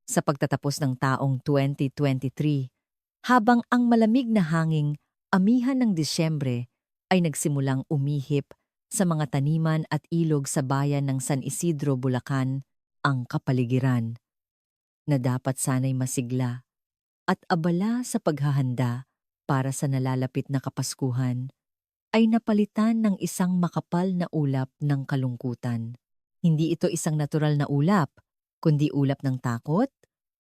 sa pagtatapos ng taong 2023, habang ang malamig na hanging amihan ng Disyembre ay nagsimulang umihip sa mga taniman at ilog sa bayan ng San Isidro, Bulacan, ang kapaligiran na dapat sanay masigla at abala sa paghahanda para sa nalalapit na Kapaskuhan ay napalitan ng isang makapal na ulap ng kalungkutan. Hindi ito isang natural na ulap, kundi ulap ng takot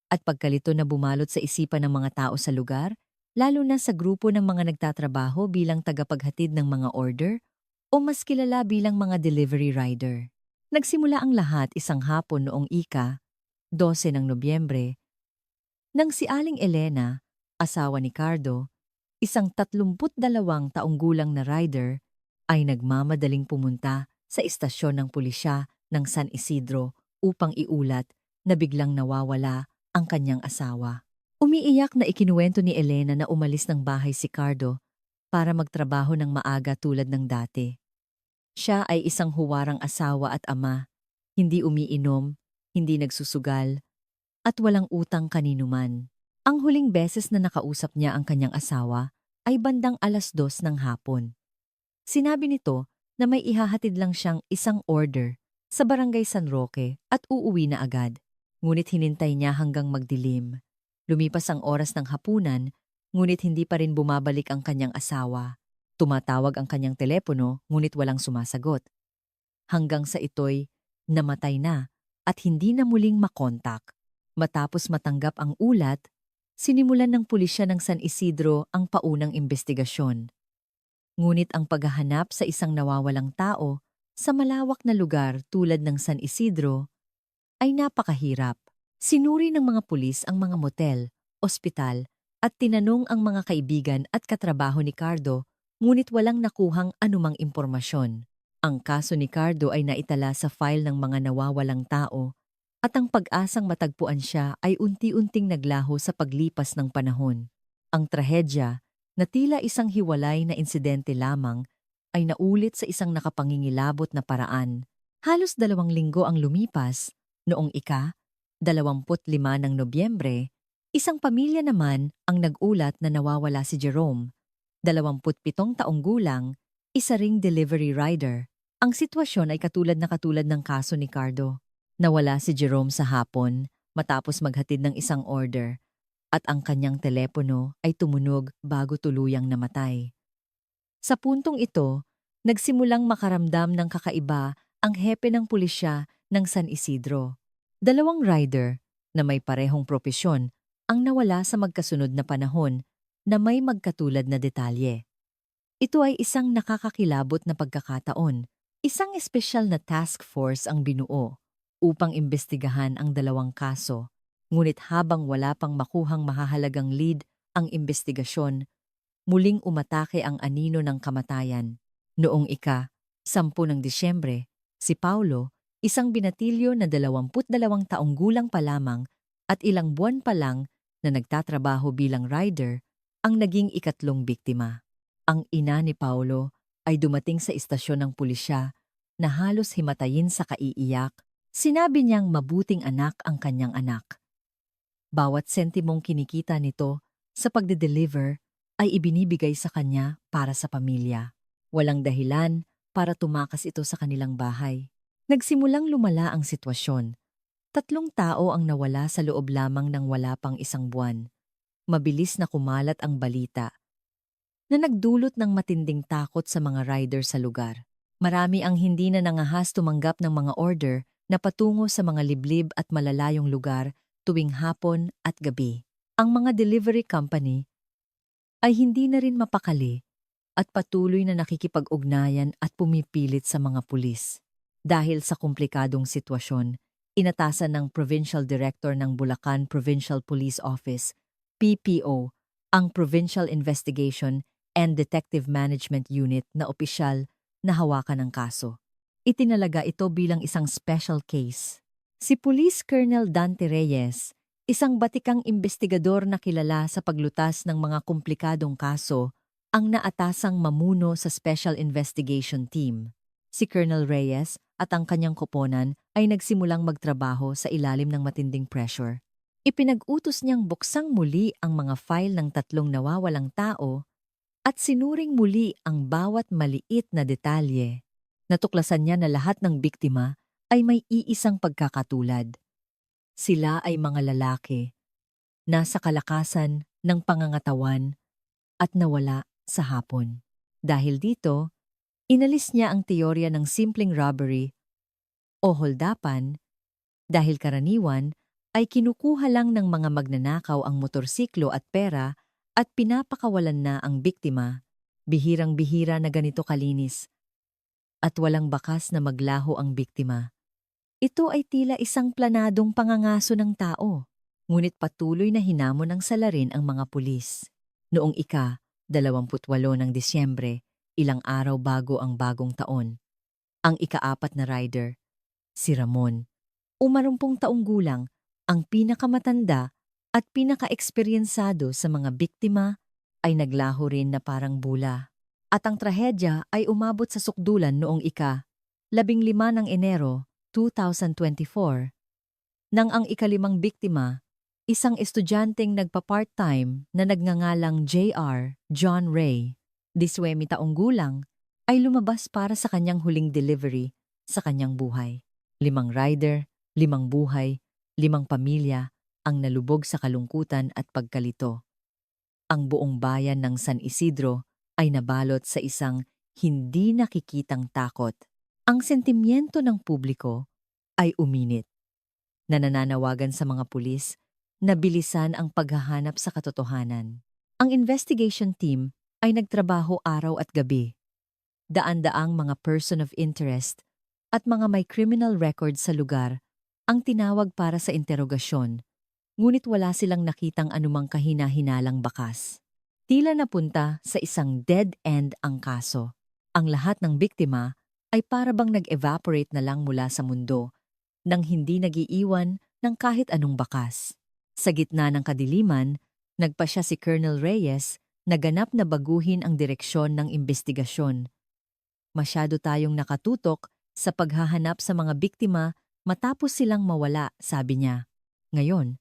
at pagkalito na bumalot sa isipan ng mga tao sa lugar, lalo na sa grupo ng mga nagtatrabaho bilang tagapaghatid ng mga order o mas kilala bilang mga delivery rider. Nagsimula ang lahat isang hapon noong ika-12 ng Nobyembre nang si Aling Elena, asawa ni Cardo, isang 32 taong gulang na rider, ay nagmamadaling pumunta sa istasyon ng pulisya ng San Isidro upang iulat na biglang nawawala ang kanyang asawa. Umiiyak na ikinuwento ni Elena na umalis ng bahay si Cardo para magtrabaho ng maaga tulad ng dati. Siya ay isang huwarang asawa at ama, hindi umiinom, hindi nagsusugal, at walang utang kaninuman. Ang huling beses na nakausap niya ang kanyang asawa ay bandang 2:00 ng hapon. Sinabi nito na may ihahatid lang siyang isang order sa Barangay San Roque at uuwi na agad. Ngunit hinintay niya hanggang magdilim. Lumipas ang oras ng hapunan, ngunit hindi pa rin bumabalik ang kanyang asawa. Tumatawag ang kanyang telepono, ngunit walang sumasagot. Hanggang sa ito'y namatay na at hindi na muling makontak. Matapos matanggap ang ulat, sinimulan ng pulisya ng San Isidro ang paunang investigasyon. Ngunit ang paghahanap sa isang nawawalang tao sa malawak na lugar tulad ng San Isidro ay napakahirap. Sinuri ng mga pulis ang mga motel, ospital at tinanong ang mga kaibigan at katrabaho ni Cardo, ngunit walang nakuhang anumang impormasyon. Ang kaso ni Cardo ay naitala sa file ng mga nawawalang tao at ang pag-asang matagpuan siya ay unti-unting naglaho sa paglipas ng panahon. Ang trahedya, na tila isang hiwalay na insidente lamang, ay naulit sa isang nakapangingilabot na paraan. Halos 2 linggo ang lumipas, noong ika-25 ng Nobyembre, isang pamilya naman ang nag-ulat na nawawala si Jerome, 27 taong gulang, isa ring delivery rider. Ang sitwasyon ay katulad ng kaso ni Cardo. Nawala si Jerome sa hapon matapos maghatid ng isang order at ang kanyang telepono ay tumunog bago tuluyang namatay. Sa puntong ito, nagsimulang makaramdam ng kakaiba ang hepe ng pulisya ng San Isidro. 2 rider na may parehong propesyon ang nawala sa magkasunod na panahon na may magkatulad na detalye. Ito ay isang nakakakilabot na pagkakataon. Isang espesyal na task force ang binuo upang imbestigahan ang 2 kaso, ngunit habang wala pang makuhang mahahalagang lead ang investigasyon, muling umatake ang anino ng kamatayan. Noong ika-10 ng Disyembre, si Paulo, isang binatilyo na 22 taong gulang pa lamang at ilang buwan pa lang na nagtatrabaho bilang rider, ang naging ikatlong biktima. Ang ina ni Paulo ay dumating sa istasyon ng pulisya na halos himatayin sa kaiiyak. Sinabi niyang mabuting anak ang kanyang anak. Bawat sentimong kinikita nito sa pagde-deliver ay ibinibigay sa kanya para sa pamilya. Walang dahilan para tumakas ito sa kanilang bahay. Nagsimulang lumala ang sitwasyon. 3 tao ang nawala sa loob lamang ng wala pang 1 buwan. Mabilis na kumalat ang balita na nagdulot ng matinding takot sa mga rider sa lugar. Marami ang hindi na nangahas tumanggap ng mga order na patungo sa mga liblib at malalayong lugar tuwing hapon at gabi. Ang mga delivery company ay hindi na rin mapakali at patuloy na nakikipag-ugnayan at pumipilit sa mga pulis. Dahil sa komplikadong sitwasyon, inatasan ng Provincial Director ng Bulacan Provincial Police Office, PPO, ang Provincial Investigation and Detective Management Unit na opisyal na hawakan ng kaso. Itinalaga ito bilang isang special case. Si Police Colonel Dante Reyes, isang batikang investigador na kilala sa paglutas ng mga komplikadong kaso, ang naatasang mamuno sa Special Investigation Team. Si Colonel Reyes at ang kanyang koponan ay nagsimulang magtrabaho sa ilalim ng matinding pressure. Ipinag-utos niyang buksang muli ang mga file ng 3 nawawalang tao at sinuring muli ang bawat maliit na detalye. Natuklasan niya na lahat ng biktima ay may iisang pagkakatulad. Sila ay mga lalaki, nasa kalakasan ng pangangatawan at nawala sa hapon. Dahil dito, inalis niya ang teorya ng simpleng robbery o holdapan dahil karaniwan ay kinukuha lang ng mga magnanakaw ang motorsiklo at pera at pinapakawalan na ang biktima. Bihirang-bihira na ganito kalinis at walang bakas na maglaho ang biktima. Ito ay tila isang planadong pangangaso ng tao, ngunit patuloy na hinamon ng salarin ang mga pulis. Noong 28 ng Disyembre, ilang araw bago ang bagong taon, ang ika-4 na rider, si Ramon, 30 taong gulang, ang pinakamatanda at pinaka-eksperyensado sa mga biktima, ay naglaho rin na parang bula. At ang trahedya ay umabot sa sukdulan noong ika-15 ng Enero 2024, nang ang ika-5 biktima, isang estudyanteng nagpa-part-time na nagngangalang J.R. John Ray, 19 taong gulang, ay lumabas para sa kanyang huling delivery sa kanyang buhay. 5 rider, 5 buhay, 5 pamilya ang nalubog sa kalungkutan at pagkalito. Ang buong bayan ng San Isidro ay nabalot sa isang hindi nakikitang takot. Ang sentimiento ng publiko ay uminit. Nananawagan sa mga pulis na bilisan ang paghahanap sa katotohanan. Ang investigation team ay nagtrabaho araw at gabi. Daan-daang mga person of interest at mga may criminal record sa lugar ang tinawag para sa interogasyon, ngunit wala silang nakitang anumang kahina-hinalang bakas. Tila napunta sa isang dead end ang kaso. Ang lahat ng biktima ay parabang nag-evaporate na lang mula sa mundo nang hindi nagiiwan ng kahit anong bakas. Sa gitna ng kadiliman, nagpasya si Colonel Reyes na ganap na baguhin ang direksyon ng investigasyon. Masyado tayong nakatutok sa paghahanap sa mga biktima matapos silang mawala, sabi niya. Ngayon,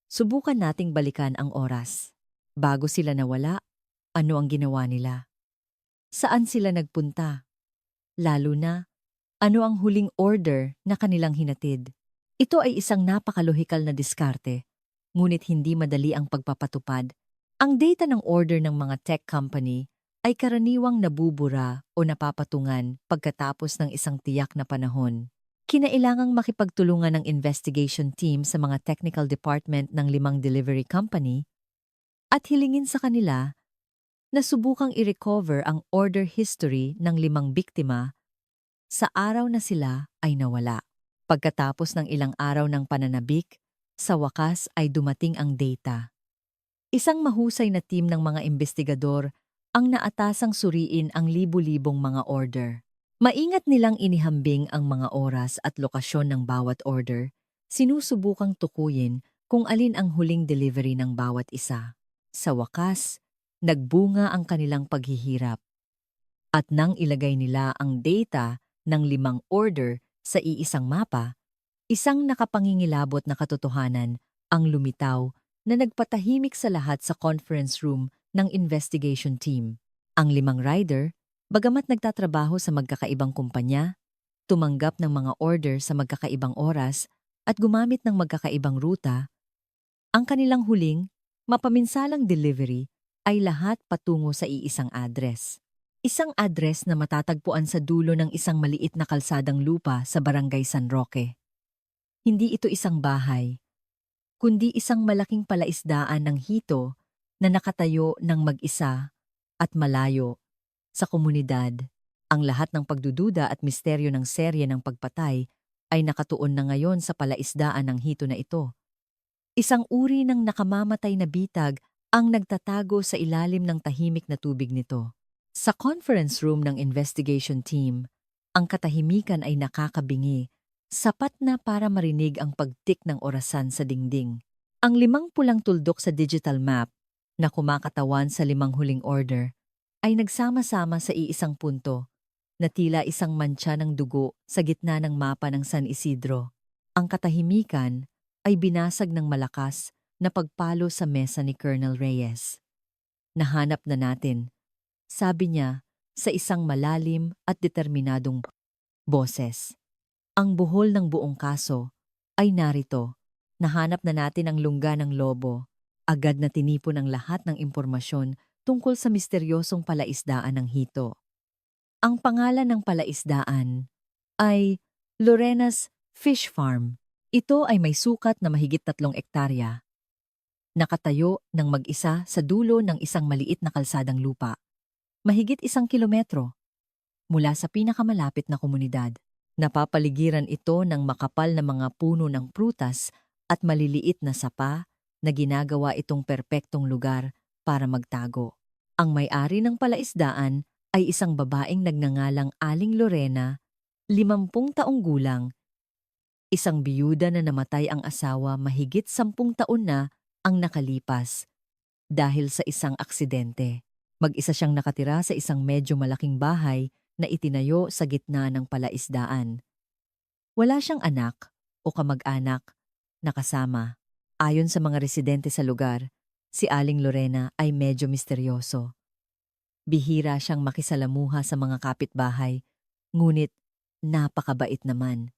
subukan nating balikan ang oras. Bago sila nawala, ano ang ginawa nila? Saan sila nagpunta? Lalo na, ano ang huling order na kanilang hinatid? Ito ay isang napakalohikal na diskarte, ngunit hindi madali ang pagpapatupad. Ang data ng order ng mga tech company ay karaniwang nabubura o napapatungan pagkatapos ng isang tiyak na panahon. Kinailangang makipagtulungan ng investigation team sa mga technical department ng 5 delivery company at hilingin sa kanila na subukang i-recover ang order history ng 5 biktima sa araw na sila ay nawala. Pagkatapos ng ilang araw ng pananabik, sa wakas ay dumating ang data. Isang mahusay na team ng mga investigador ang naatasang suriin ang libu-libong mga order. Maingat nilang inihambing ang mga oras at lokasyon ng bawat order, sinusubukang tukuyin kung alin ang huling delivery ng bawat isa. Sa wakas, nagbunga ang kanilang paghihirap. At nang ilagay nila ang data ng 5 order sa iisang mapa, isang nakapangingilabot na katotohanan ang lumitaw na nagpatahimik sa lahat sa conference room ng investigation team. Ang 5 rider, bagamat nagtatrabaho sa magkakaibang kumpanya, tumanggap ng mga order sa magkakaibang oras at gumamit ng magkakaibang ruta, ang kanilang huling, mapaminsalang delivery ay lahat patungo sa iisang address. Isang address na matatagpuan sa dulo ng isang maliit na kalsadang lupa sa Barangay San Roque. Hindi ito isang bahay, kundi isang malaking palaisdaan ng hito na nakatayo ng mag-isa at malayo sa komunidad. Ang lahat ng pagdududa at misteryo ng serye ng pagpatay ay nakatuon na ngayon sa palaisdaan ng hito na ito. Isang uri ng nakamamatay na bitag ang nagtatago sa ilalim ng tahimik na tubig nito. Sa conference room ng investigation team, ang katahimikan ay nakakabingi, sapat na para marinig ang pagtik ng orasan sa dingding. Ang 5 pulang tuldok sa digital map na kumakatawan sa 5 huling order ay nagsama-sama sa iisang punto na tila isang mantsa ng dugo sa gitna ng mapa ng San Isidro. Ang katahimikan ay binasag ng malakas na pagpalo sa mesa ni Colonel Reyes. Nahanap na natin, sabi niya sa isang malalim at determinadong boses. Ang buhol ng buong kaso ay narito. Nahanap na natin ang lungga ng lobo. Agad na tinipon ang lahat ng impormasyon tungkol sa misteryosong palaisdaan ng hito. Ang pangalan ng palaisdaan ay Lorena's Fish Farm. Ito ay may sukat na mahigit 3 ektarya. Nakatayo ng mag-isa sa dulo ng isang maliit na kalsadang lupa. Mahigit 1 kilometro mula sa pinakamalapit na komunidad. Napapaligiran ito ng makapal na mga puno ng prutas at maliliit na sapa na ginagawa itong perpektong lugar para magtago. Ang may-ari ng palaisdaan ay isang babaeng nagngangalang Aling Lorena, 50 taong gulang, isang biyuda na namatay ang asawa mahigit 10 taon na ang nakalipas dahil sa isang aksidente. Mag-isa siyang nakatira sa isang medyo malaking bahay na itinayo sa gitna ng palaisdaan. Wala siyang anak o kamag-anak na kasama. Ayon sa mga residente sa lugar, si Aling Lorena ay medyo misteryoso. Bihira siyang makisalamuha sa mga kapitbahay, ngunit napakabait naman.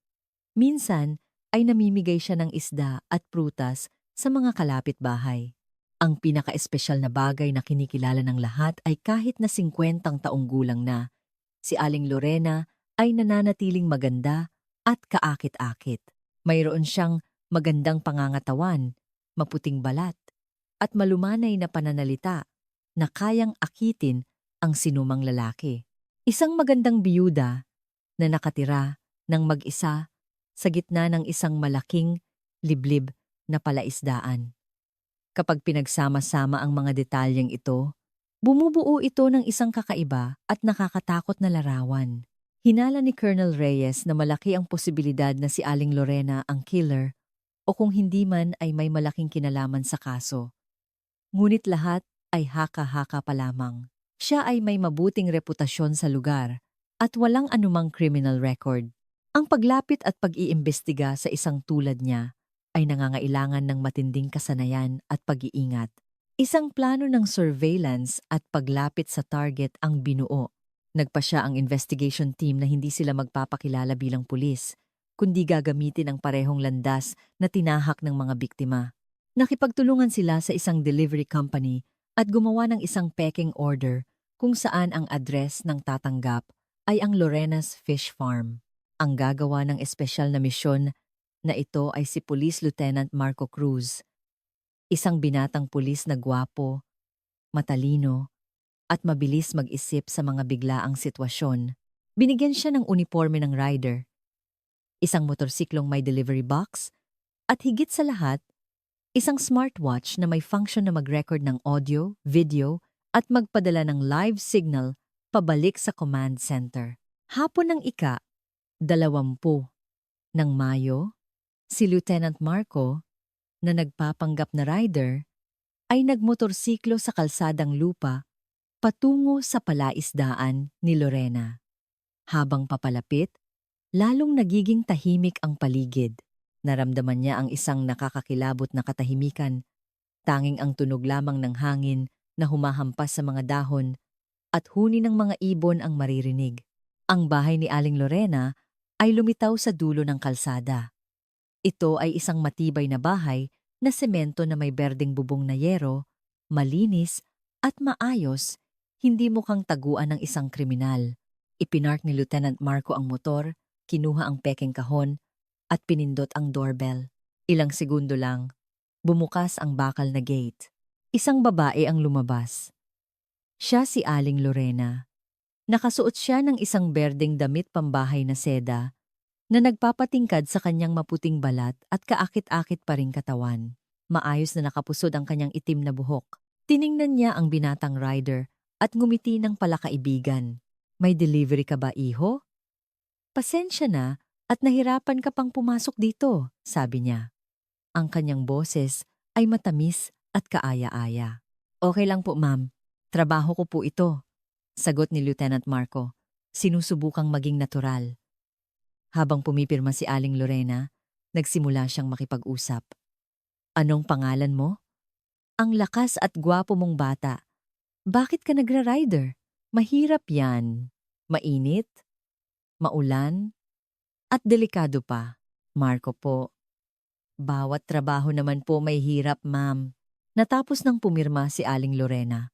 Minsan ay namimigay siya ng isda at prutas sa mga kalapit-bahay. Ang pinaka-espesyal na bagay na kinikilala ng lahat ay kahit na 50 taong gulang na, si Aling Lorena ay nananatiling maganda at kaakit-akit. Mayroon siyang magandang pangangatawan, maputing balat, at malumanay na pananalita na kayang akitin ang sinumang lalaki. Isang magandang biyuda na nakatira ng mag-isa sa gitna ng isang malaking liblib na palaisdaan. Kapag pinagsama-sama ang mga detalyeng ito, bumubuo ito ng isang kakaiba at nakakatakot na larawan. Hinala ni Colonel Reyes na malaki ang posibilidad na si Aling Lorena ang killer o kung hindi man ay may malaking kinalaman sa kaso. Ngunit lahat ay haka-haka pa lamang. Siya ay may mabuting reputasyon sa lugar at walang anumang criminal record. Ang paglapit at pag-iimbestiga sa isang tulad niya ay nangangailangan ng matinding kasanayan at pag-iingat. Isang plano ng surveillance at paglapit sa target ang binuo. Nagpa siya ang investigation team na hindi sila magpapakilala bilang pulis, kundi gagamitin ang parehong landas na tinahak ng mga biktima. Nakipagtulungan sila sa isang delivery company at gumawa ng isang pecking order kung saan ang address ng tatanggap ay ang Lorena's Fish Farm. Ang gagawa ng espesyal na misyon na ito ay si Police Lieutenant Marco Cruz, isang binatang pulis na gwapo, matalino, at mabilis mag-isip sa mga biglaang sitwasyon. Binigyan siya ng uniforme ng rider, isang motorsiklong may delivery box, at higit sa lahat, isang smartwatch na may function na mag-record ng audio, video, at magpadala ng live signal pabalik sa command center. Hapon ng ika-20 ng Mayo, si Lieutenant Marco, na nagpapanggap na rider, ay nagmotorsiklo sa kalsadang lupa patungo sa palaisdaan ni Lorena. Habang papalapit, lalong nagiging tahimik ang paligid. Naramdaman niya ang isang nakakakilabot na katahimikan, tanging ang tunog lamang ng hangin na humahampas sa mga dahon at huni ng mga ibon ang maririnig. Ang bahay ni Aling Lorena ay lumitaw sa dulo ng kalsada. Ito ay isang matibay na bahay na semento na may berdeng bubong na yero, malinis at maayos, hindi mukhang taguan ng isang kriminal. Ipinark ni Lieutenant Marco ang motor, kinuha ang pekeng kahon at pinindot ang doorbell. Ilang segundo lang, bumukas ang bakal na gate. Isang babae ang lumabas. Siya si Aling Lorena. Nakasuot siya ng isang berdeng damit pambahay na seda na nagpapatingkad sa kanyang maputing balat at kaakit-akit pa ring katawan. Maayos na nakapusod ang kanyang itim na buhok. Tiningnan niya ang binatang rider at ngumiti ng palakaibigan. May delivery ka ba, iho? Pasensya na at nahirapan ka pang pumasok dito, sabi niya. Ang kanyang boses ay matamis at kaaya-aya. Okay lang po, ma'am. Trabaho ko po ito, sagot ni Lieutenant Marco. Sinusubukang maging natural. Habang pumipirma si Aling Lorena, Nagsimula siyang makipag-usap. Anong pangalan mo? Ang lakas at gwapo mong bata. Bakit ka nagra-rider? Mahirap yan. Mainit, maulan, at delikado pa. Marco po. Bawat trabaho naman po may hirap, ma'am. Natapos nang pumirma si Aling Lorena,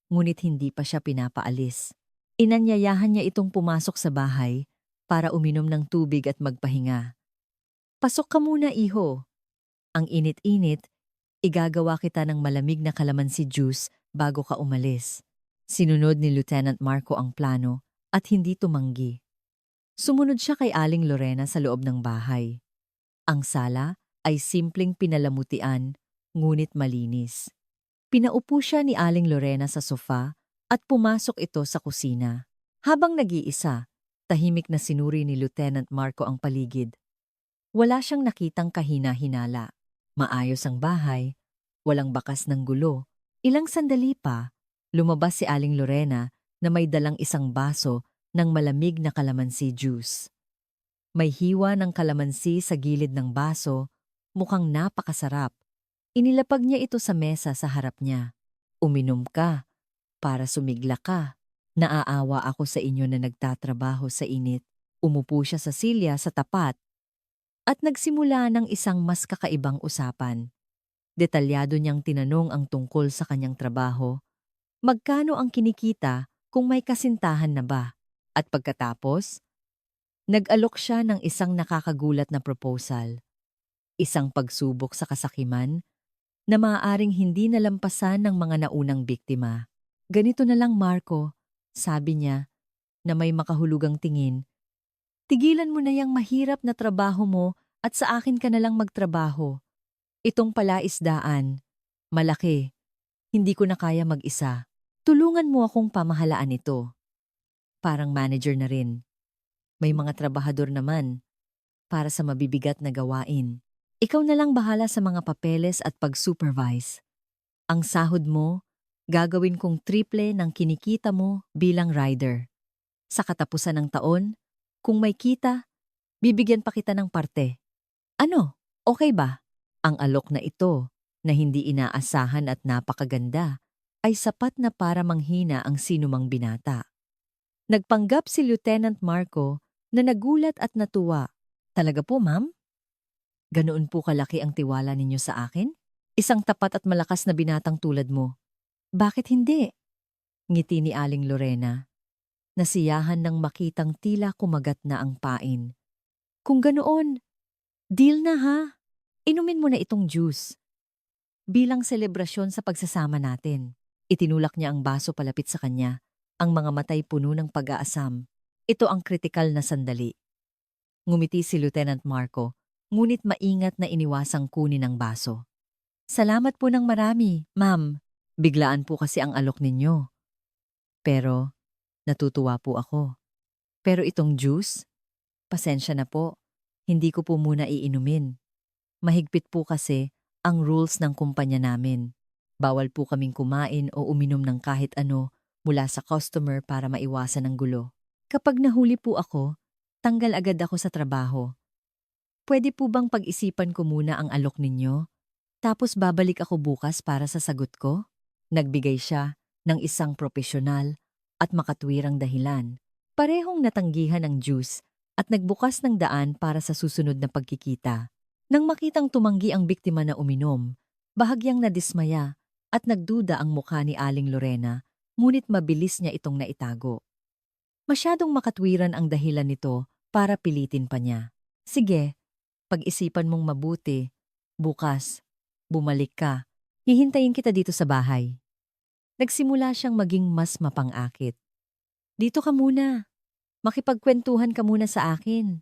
ngunit hindi pa siya pinapaalis. Inanyayahan niya itong pumasok sa bahay para uminom ng tubig at magpahinga. Pasok ka muna, iho. Ang init-init, igagawa kita ng malamig na kalamansi juice bago ka umalis. Sinunod ni Lieutenant Marco ang plano at hindi tumanggi. Sumunod siya kay Aling Lorena sa loob ng bahay. Ang sala ay simpleng pinalamutian, ngunit malinis. Pinaupo siya ni Aling Lorena sa sofa at pumasok ito sa kusina. Habang nag-iisa, tahimik na sinuri ni Lieutenant Marco ang paligid. Wala siyang nakitang kahina-hinala. Maayos ang bahay, walang bakas ng gulo. Ilang sandali pa, lumabas si Aling Lorena na may dalang isang baso ng malamig na kalamansi juice. May hiwa ng kalamansi sa gilid ng baso, mukhang napakasarap. Inilapag niya ito sa mesa sa harap niya. Uminom ka, para sumigla ka. Naaawa ako sa inyo na nagtatrabaho sa init. Umupo siya sa silya sa tapat at nagsimula ng isang mas kakaibang usapan. Detalyado niyang tinanong ang tungkol sa kanyang trabaho. Magkano ang kinikita kung may kasintahan na ba? At pagkatapos, nag-alok siya ng isang nakakagulat na proposal. Isang pagsubok sa kasakiman na maaaring hindi nalampasan ng mga naunang biktima. Ganito na lang, Marco, sabi niya na may makahulugang tingin. Tigilan mo na yung mahirap na trabaho mo at sa akin ka na lang magtrabaho. Itong palaisdaan, malaki, hindi ko na kaya mag-isa. Tulungan mo akong pamahalaan ito. Parang manager na rin. May mga trabahador naman para sa mabibigat na gawain. Ikaw na lang bahala sa mga papeles at pag-supervise. Ang sahod mo, gagawin kong triple ng kinikita mo bilang rider. Sa katapusan ng taon, kung may kita, bibigyan pa kita ng parte. Ano? Okay ba? Ang alok na ito, na hindi inaasahan at napakaganda, ay sapat na para manghina ang sinumang binata. Nagpanggap si Lieutenant Marco na nagulat at natuwa. Talaga po, ma'am? Ganoon po kalaki ang tiwala ninyo sa akin? Isang tapat at malakas na binatang tulad mo. Bakit hindi? Ngiti ni Aling Lorena. Nasiyahan nang makitang tila kumagat na ang pain. Kung ganoon, deal na ha. Inumin mo na itong juice. Bilang selebrasyon sa pagsasama natin. Itinulak niya ang baso palapit sa kanya, ang mga matay puno ng pag-aasam. Ito ang kritikal na sandali. Ngumiti si Lieutenant Marco, ngunit maingat na iniwasang kunin ang baso. Salamat po ng marami, ma'am. Biglaan po kasi ang alok ninyo. Pero, natutuwa po ako. Pero itong juice, pasensya na po, hindi ko po muna iinumin. Mahigpit po kasi ang rules ng kumpanya namin. Bawal po kaming kumain o uminom ng kahit ano mula sa customer para maiwasan ang gulo. Kapag nahuli po ako, tanggal agad ako sa trabaho. Pwede po bang pag-isipan ko muna ang alok ninyo? Tapos babalik ako bukas para sa sagot ko? Nagbigay siya ng isang propesyonal at makatwirang dahilan. Parehong natanggihan ang juice at nagbukas ng daan para sa susunod na pagkikita. Nang makitang tumanggi ang biktima na uminom, bahagyang nadismaya at nagduda ang mukha ni Aling Lorena, ngunit mabilis niya itong naitago. Masyadong makatwiran ang dahilan nito para pilitin pa niya. Sige, pag-isipan mong mabuti. Bukas, bumalik ka. Hihintayin kita dito sa bahay. Nagsimula siyang maging mas mapang-akit. Dito ka muna. Makipagkwentuhan ka muna sa akin.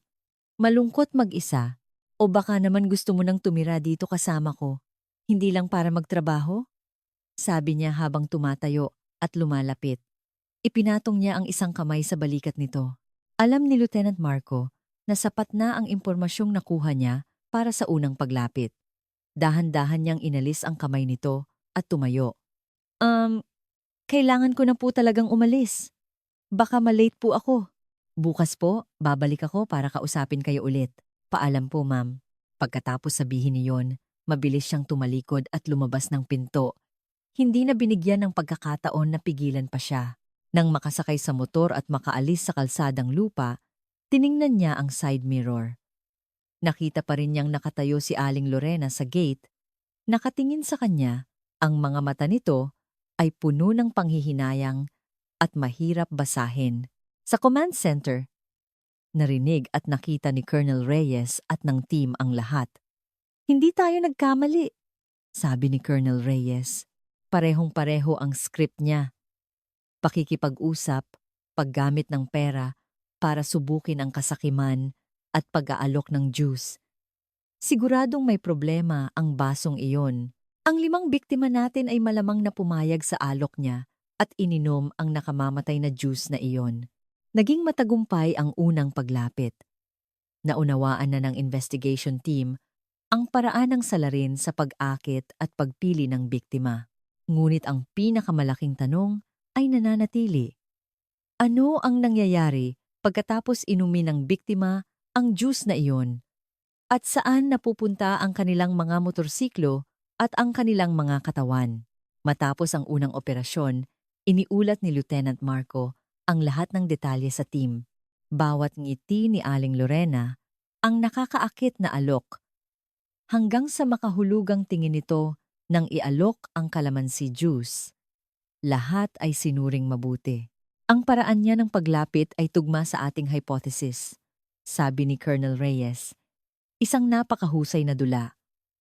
Malungkot mag-isa. O baka naman gusto mo nang tumira dito kasama ko. Hindi lang para magtrabaho? Sabi niya habang tumatayo at lumalapit. Ipinatong niya ang isang kamay sa balikat nito. Alam ni Lieutenant Marco na sapat na ang impormasyong nakuha niya para sa unang paglapit. Dahan-dahan niyang inalis ang kamay nito at tumayo. Kailangan ko na po talagang umalis. Baka malate po ako. Bukas po, babalik ako para kausapin kayo ulit. Paalam po, ma'am. Pagkatapos sabihin niyon, mabilis siyang tumalikod at lumabas ng pinto. Hindi na binigyan ng pagkakataon na pigilan pa siya. Nang makasakay sa motor at makaalis sa kalsadang lupa, tiningnan niya ang side mirror. Nakita pa rin niyang nakatayo si Aling Lorena sa gate. Nakatingin sa kanya, ang mga mata nito ay puno ng panghihinayang at mahirap basahin. Sa command center, narinig at nakita ni Colonel Reyes at ng team ang lahat. Hindi tayo nagkamali, sabi ni Colonel Reyes. Parehong-pareho ang script niya. Pakikipag-usap, paggamit ng pera para subukin ang kasakiman at pag-aalok ng juice. Siguradong may problema ang basong iyon. Ang 5 biktima natin ay malamang na pumayag sa alok niya at ininom ang nakamamatay na juice na iyon. Naging matagumpay ang unang paglapit. Naunawaan na ng investigation team ang paraan ng salarin sa pag-akit at pagpili ng biktima. Ngunit ang pinakamalaking tanong ay nananatili. Ano ang nangyayari pagkatapos inumin ng biktima ang juice na iyon? At saan napupunta ang kanilang mga motorsiklo at ang kanilang mga katawan? Matapos ang unang operasyon, iniulat ni Lieutenant Marco ang lahat ng detalye sa team. Bawat ngiti ni Aling Lorena ang nakakaakit na alok, hanggang sa makahulugang tingin nito nang ialok ang kalamansi juice. Lahat ay sinuring mabuti. Ang paraan niya ng paglapit ay tugma sa ating hypothesis, sabi ni Colonel Reyes. Isang napakahusay na dula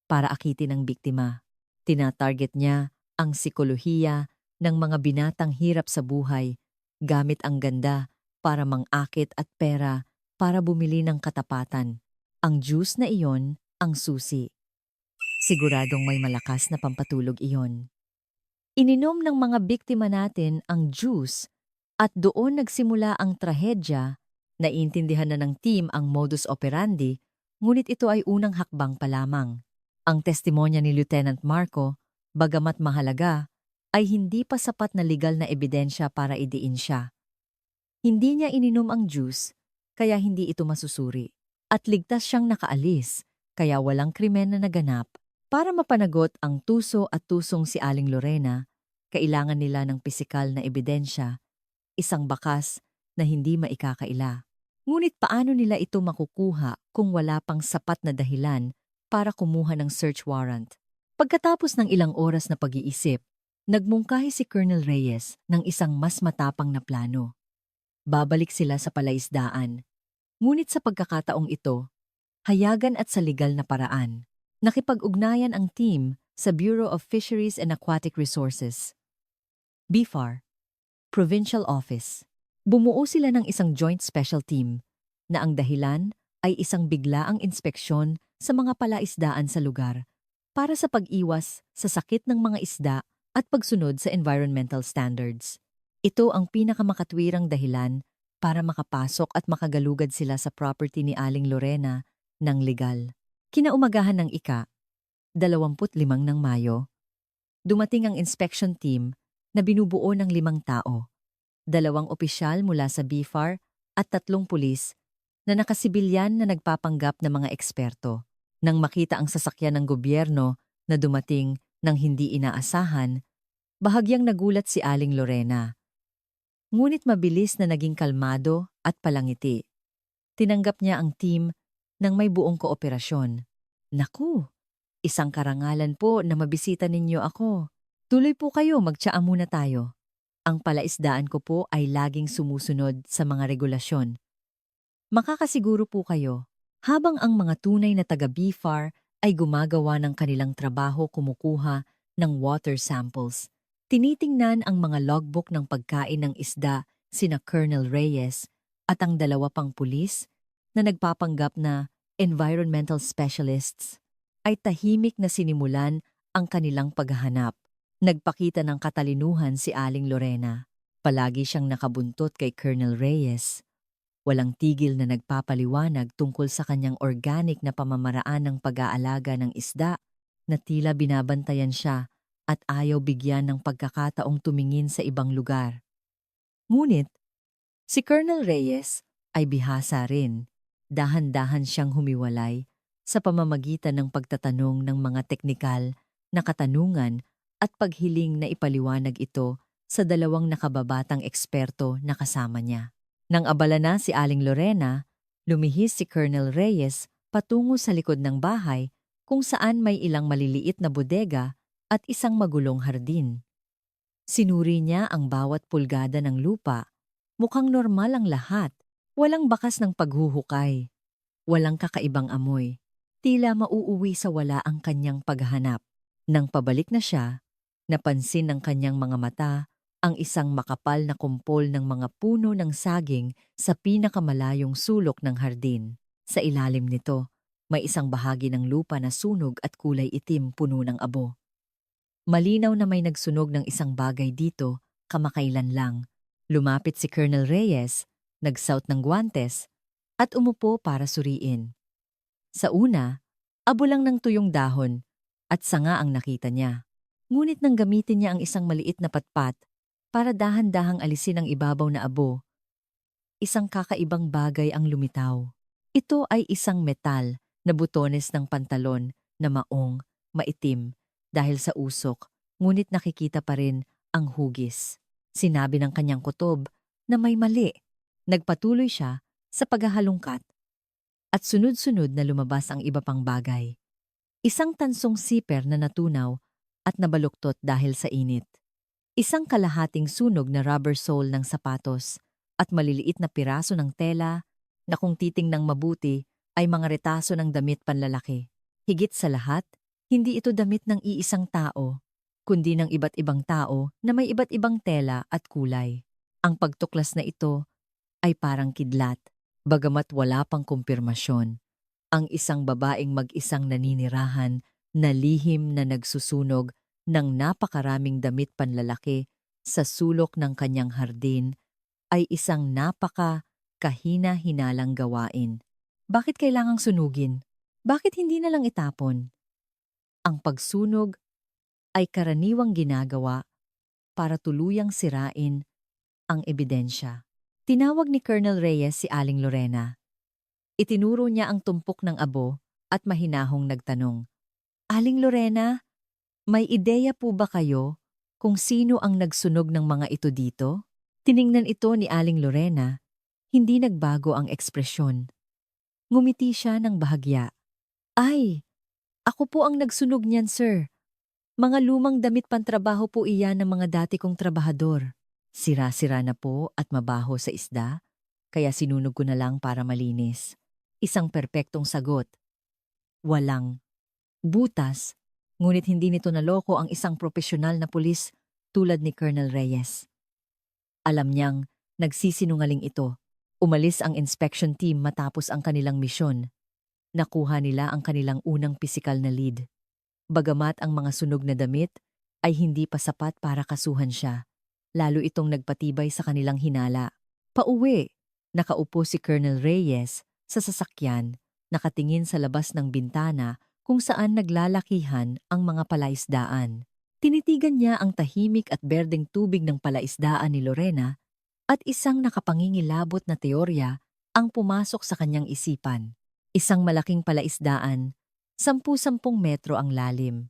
para akitin ang biktima. Tinatarget niya ang sikolohiya ng mga binatang hirap sa buhay gamit ang ganda para mangakit at pera para bumili ng katapatan. Ang juice na iyon ang susi. Siguradong may malakas na pampatulog iyon. Ininom ng mga biktima natin ang juice at doon nagsimula ang trahedya. Naiintindihan na ng team ang modus operandi, ngunit ito ay unang hakbang pa lamang. Ang testimonya ni Lieutenant Marco, bagamat mahalaga, ay hindi pa sapat na legal na ebidensya para idiin siya. Hindi niya ininom ang juice, kaya hindi ito masusuri. At ligtas siyang nakaalis, kaya walang krimen na naganap. Para mapanagot ang tuso at tusong si Aling Lorena, kailangan nila ng pisikal na ebidensya, isang bakas na hindi maikakaila. Ngunit paano nila ito makukuha kung wala pang sapat na dahilan para kumuha ng search warrant? Pagkatapos ng ilang oras na pag-iisip, nagmungkahi si Colonel Reyes ng isang mas matapang na plano. Babalik sila sa palaisdaan. Ngunit sa pagkakataong ito, hayagan at sa legal na paraan, nakipag-ugnayan ang team sa Bureau of Fisheries and Aquatic Resources, BFAR, Provincial Office. Bumuo sila ng isang joint special team na ang dahilan ay isang biglaang inspeksyon sa mga palaisdaan sa lugar para sa pag-iwas sa sakit ng mga isda at pagsunod sa environmental standards. Ito ang pinakamakatwirang dahilan para makapasok at makagalugad sila sa property ni Aling Lorena ng legal. Kinaumagahan ng ika-25 ng Mayo, dumating ang inspection team na binubuo ng 5 tao, 2 opisyal mula sa BFAR at 3 pulis na nakasibilyan na nagpapanggap na mga eksperto. Nang makita ang sasakyan ng gobyerno na dumating nang hindi inaasahan, bahagyang nagulat si Aling Lorena. Ngunit mabilis na naging kalmado at palangiti. Tinanggap niya ang team nang may buong kooperasyon. Naku, isang karangalan po na mabisita ninyo ako. Tuloy po kayo, magtsaa muna tayo. Ang palaisdaan ko po ay laging sumusunod sa mga regulasyon. Makakasiguro po kayo, habang ang mga tunay na taga-BFAR ay gumagawa ng kanilang trabaho kumukuha ng water samples. Tinitingnan ang mga logbook ng pagkain ng isda sina Colonel Reyes at ang 2 pang pulis na nagpapanggap na environmental specialists ay tahimik na sinimulan ang kanilang paghahanap. Nagpakita ng katalinuhan si Aling Lorena. Palagi siyang nakabuntot kay Colonel Reyes. Walang tigil na nagpapaliwanag tungkol sa kanyang organic na pamamaraan ng pag-aalaga ng isda na tila binabantayan siya at ayaw bigyan ng pagkakataong tumingin sa ibang lugar. Ngunit, si Colonel Reyes ay bihasa rin. Dahan-dahan siyang humiwalay sa pamamagitan ng pagtatanong ng mga teknikal na katanungan at paghiling na ipaliwanag ito sa dalawang nakababatang eksperto na kasama niya. Nang abala na si Aling Lorena, lumihis si Colonel Reyes patungo sa likod ng bahay kung saan may ilang maliliit na bodega at isang magulong hardin. Sinuri niya ang bawat pulgada ng lupa. Mukhang normal ang lahat. Walang bakas ng paghuhukay. Walang kakaibang amoy. Tila mauuwi sa wala ang kanyang paghahanap. Nang pabalik na siya, napansin ng kanyang mga mata ang isang makapal na kumpol ng mga puno ng saging sa pinakamalayong sulok ng hardin. Sa ilalim nito, may isang bahagi ng lupa na sunog at kulay itim puno ng abo. Malinaw na may nagsunog ng isang bagay dito kamakailan lang. Lumapit si Colonel Reyes, nagsuot ng guwantes, at umupo para suriin. Sa una, abo lang ng tuyong dahon at sanga ang nakita niya. Ngunit nang gamitin niya ang isang maliit na patpat para dahan-dahang alisin ang ibabaw na abo, isang kakaibang bagay ang lumitaw. Ito ay isang metal na butones ng pantalon na maong, maitim dahil sa usok, ngunit nakikita pa rin ang hugis. Sinabi ng kanyang kutob na may mali. Nagpatuloy siya sa paghahalungkat. At sunod-sunod na lumabas ang iba pang bagay. Isang tansong siper na natunaw at nabaluktot dahil sa init. Isang kalahating sunog na rubber sole ng sapatos at maliliit na piraso ng tela na kung titingnang mabuti ay mga retaso ng damit panlalaki. Higit sa lahat, hindi ito damit ng iisang tao, kundi ng iba't ibang tao na may iba't ibang tela at kulay. Ang pagtuklas na ito ay parang kidlat, bagamat wala pang kumpirmasyon. Ang isang babaeng mag-isang naninirahan na lihim na nagsusunog ng napakaraming damit panlalaki sa sulok ng kanyang hardin ay isang kahina-hinalang gawain. Bakit kailangang sunugin? Bakit hindi na lang itapon? Ang pagsunog ay karaniwang ginagawa para tuluyang sirain ang ebidensya. Tinawag ni Colonel Reyes si Aling Lorena. Itinuro niya ang tumpok ng abo at mahinahong nagtanong, "Aling Lorena, may ideya po ba kayo kung sino ang nagsunog ng mga ito dito?" Tiningnan ito ni Aling Lorena, hindi nagbago ang ekspresyon. Ngumiti siya ng bahagya. "Ay, ako po ang nagsunog niyan, sir. Mga lumang damit pantrabaho po iyan ng mga dati kong trabahador. Sira-sira na po at mabaho sa isda, kaya sinunog ko na lang para malinis." Isang perpektong sagot. Walang butas, ngunit hindi nito naloko ang isang profesional na pulis tulad ni Colonel Reyes. Alam niyang nagsisinungaling ito. Umalis ang inspection team matapos ang kanilang misyon. Nakuha nila ang kanilang unang pisikal na lead. Bagamat ang mga sunog na damit ay hindi pa sapat para kasuhan siya, lalo itong nagpatibay sa kanilang hinala. Pauwi, nakaupo si Colonel Reyes sa sasakyan, nakatingin sa labas ng bintana kung saan naglalakihan ang mga palaisdaan. Tinitigan niya ang tahimik at berdeng tubig ng palaisdaan ni Lorena at isang nakapangingilabot na teorya ang pumasok sa kanyang isipan. Isang malaking palaisdaan, 10-10 metro ang lalim.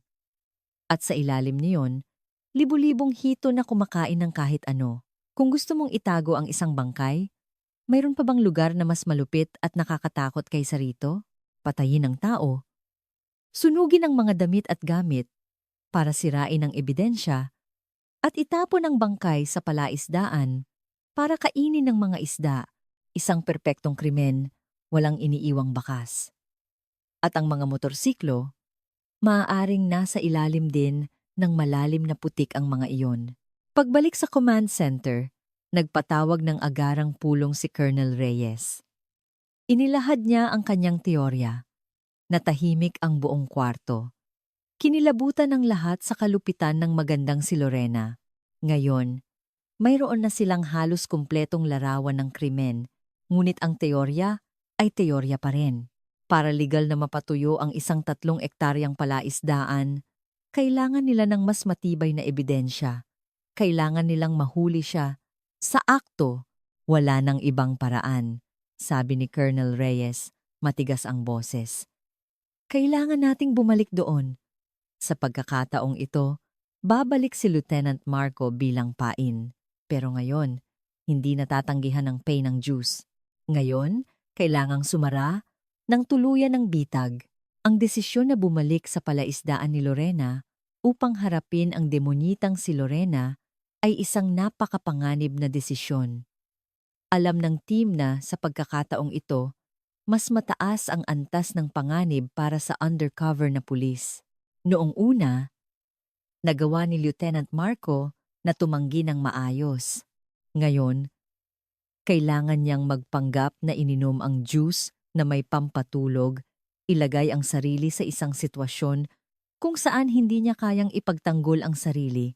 At sa ilalim niyon, libu-libong hito na kumakain ng kahit ano. Kung gusto mong itago ang isang bangkay, mayroon pa bang lugar na mas malupit at nakakatakot kaysa rito? Patayin ang tao. Sunugin ang mga damit at gamit para sirain ang ebidensya at itapon ang bangkay sa palaisdaan para kainin ng mga isda. Isang perpektong krimen, walang iniiwang bakas. At ang mga motorsiklo, maaaring nasa ilalim din ng malalim na putik ang mga iyon. Pagbalik sa command center, nagpatawag ng agarang pulong si Colonel Reyes. Inilahad niya ang kanyang teorya. Natahimik ang buong kwarto. Kinilabutan ng lahat sa kalupitan ng magandang si Lorena. Ngayon, mayroon na silang halos kumpletong larawan ng krimen, ngunit ang teorya ay teorya pa rin. Para legal na mapatuyo ang isang 3 ektaryang palaisdaan, kailangan nila ng mas matibay na ebidensya. Kailangan nilang mahuli siya. Sa akto, wala nang ibang paraan, sabi ni Colonel Reyes, matigas ang boses. Kailangan nating bumalik doon. Sa pagkakataong ito, babalik si Lieutenant Marco bilang pain. Pero ngayon, hindi natatanggihan ng pain ng Juice. Ngayon, kailangang sumara ng tuluyan ng bitag. Ang desisyon na bumalik sa palaisdaan ni Lorena upang harapin ang demonyitang si Lorena ay isang napakapanganib na desisyon. Alam ng team na sa pagkakataong ito, mas mataas ang antas ng panganib para sa undercover na pulis. Noong una, nagawa ni Lieutenant Marco na tumanggi ng maayos. Ngayon, kailangan niyang magpanggap na ininom ang juice na may pampatulog, ilagay ang sarili sa isang sitwasyon kung saan hindi niya kayang ipagtanggol ang sarili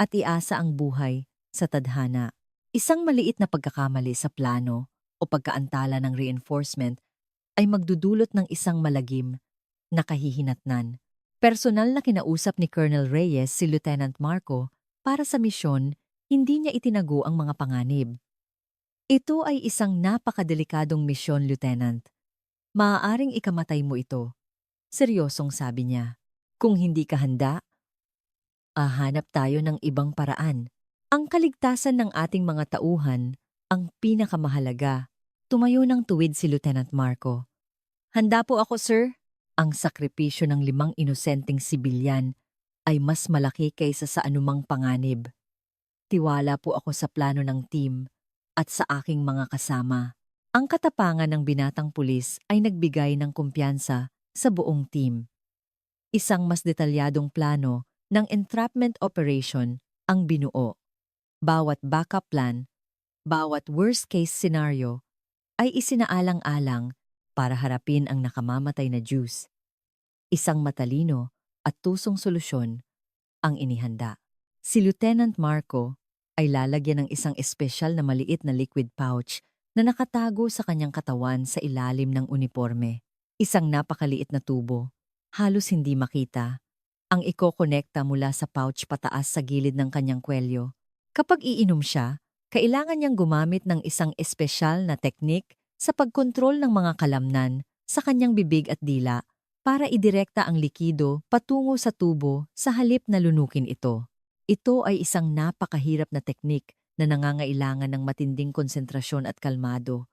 at iasa ang buhay sa tadhana. Isang maliit na pagkakamali sa plano o pagkaantala ng reinforcement ay magdudulot ng isang malagim na kahihinatnan. Personal na kinausap ni Colonel Reyes si Lieutenant Marco para sa misyon, hindi niya itinago ang mga panganib. Ito ay isang napakadelikadong misyon, Lieutenant. Maaaring ikamatay mo ito. Seryosong sabi niya. Kung hindi ka handa, hahanap tayo ng ibang paraan. Ang kaligtasan ng ating mga tauhan ang pinakamahalaga. Tumayo ng tuwid si Lieutenant Marco. Handa po ako, sir. Ang sakripisyo ng 5 inosenteng sibilyan ay mas malaki kaysa sa anumang panganib. Tiwala po ako sa plano ng team at sa aking mga kasama. Ang katapangan ng binatang pulis ay nagbigay ng kumpiyansa sa buong team. Isang mas detalyadong plano ng entrapment operation ang binuo. Bawat backup plan, bawat worst-case scenario ay isinaalang-alang para harapin ang nakamamatay na Juice. Isang matalino at tusong solusyon ang inihanda. Si Lieutenant Marco ay lalagyan ng isang espesyal na maliit na liquid pouch na nakatago sa kanyang katawan sa ilalim ng uniforme. Isang napakaliit na tubo, halos hindi makita, ang ikokonekta mula sa pouch pataas sa gilid ng kanyang kwelyo. Kapag iinom siya, kailangan niyang gumamit ng isang espesyal na teknik sa pagkontrol ng mga kalamnan sa kanyang bibig at dila para idirekta ang likido patungo sa tubo sa halip na lunukin ito. Ito ay isang napakahirap na teknik na nangangailangan ng matinding konsentrasyon at kalmado.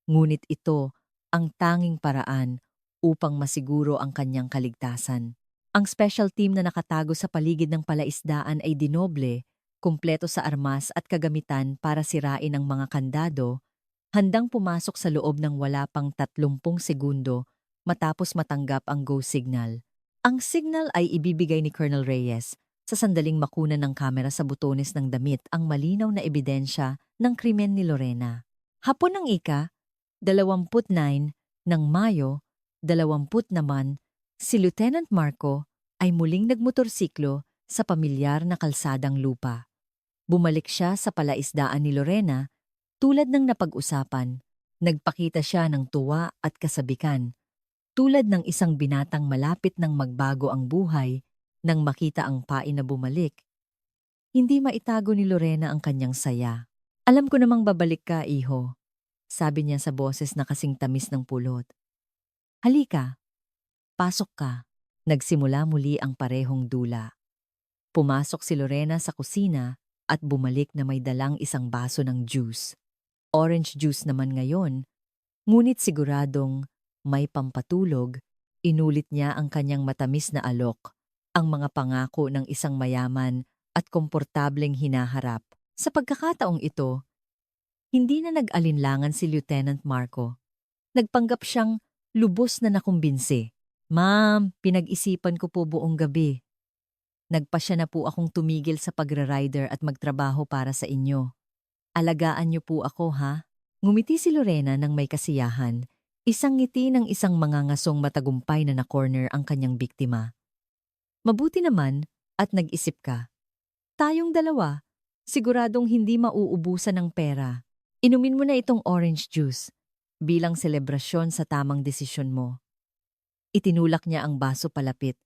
Ngunit ito ang tanging paraan upang masiguro ang kanyang kaligtasan. Ang special team na nakatago sa paligid ng palaisdaan ay dinoble, kumpleto sa armas at kagamitan para sirain ang mga kandado, handang pumasok sa loob ng wala pang 30 segundo matapos matanggap ang go signal. Ang signal ay ibibigay ni Colonel Reyes sa sandaling makunan ng kamera sa butones ng damit ang malinaw na ebidensya ng krimen ni Lorena. Hapon ng ika-29 ng Mayo, 20 naman, si Lieutenant Marco ay muling nagmotorsiklo sa pamilyar na kalsadang lupa. Bumalik siya sa palaisdaan ni Lorena tulad ng napag-usapan. Nagpakita siya ng tuwa at kasabikan, tulad ng isang binatang malapit ng magbago ang buhay nang makita ang pain na bumalik. Hindi maitago ni Lorena ang kanyang saya. Alam ko namang babalik ka, iho, sabi niya sa boses na kasing tamis ng pulot. Halika, pasok ka. Nagsimula muli ang parehong dula. Pumasok si Lorena sa kusina at bumalik na may dalang isang baso ng juice. Orange juice naman ngayon, ngunit siguradong may pampatulog, inulit niya ang kanyang matamis na alok, ang mga pangako ng isang mayaman at komportableng hinaharap. Sa pagkakataong ito, hindi na nag-alinlangan si Lieutenant Marco. Nagpanggap siyang lubos na nakumbinsi. Ma'am, pinag-isipan ko po buong gabi. Nagpasya na po akong tumigil sa pagra-rider at magtrabaho para sa inyo. Alagaan niyo po ako, ha? Ngumiti si Lorena ng may kasiyahan. Isang ngiti ng isang mangangasong matagumpay na na-corner ang kanyang biktima. Mabuti naman at nag-isip ka. Tayong dalawa, siguradong hindi mauubusan ng pera. Inumin mo na itong orange juice bilang selebrasyon sa tamang desisyon mo. Itinulak niya ang baso palapit.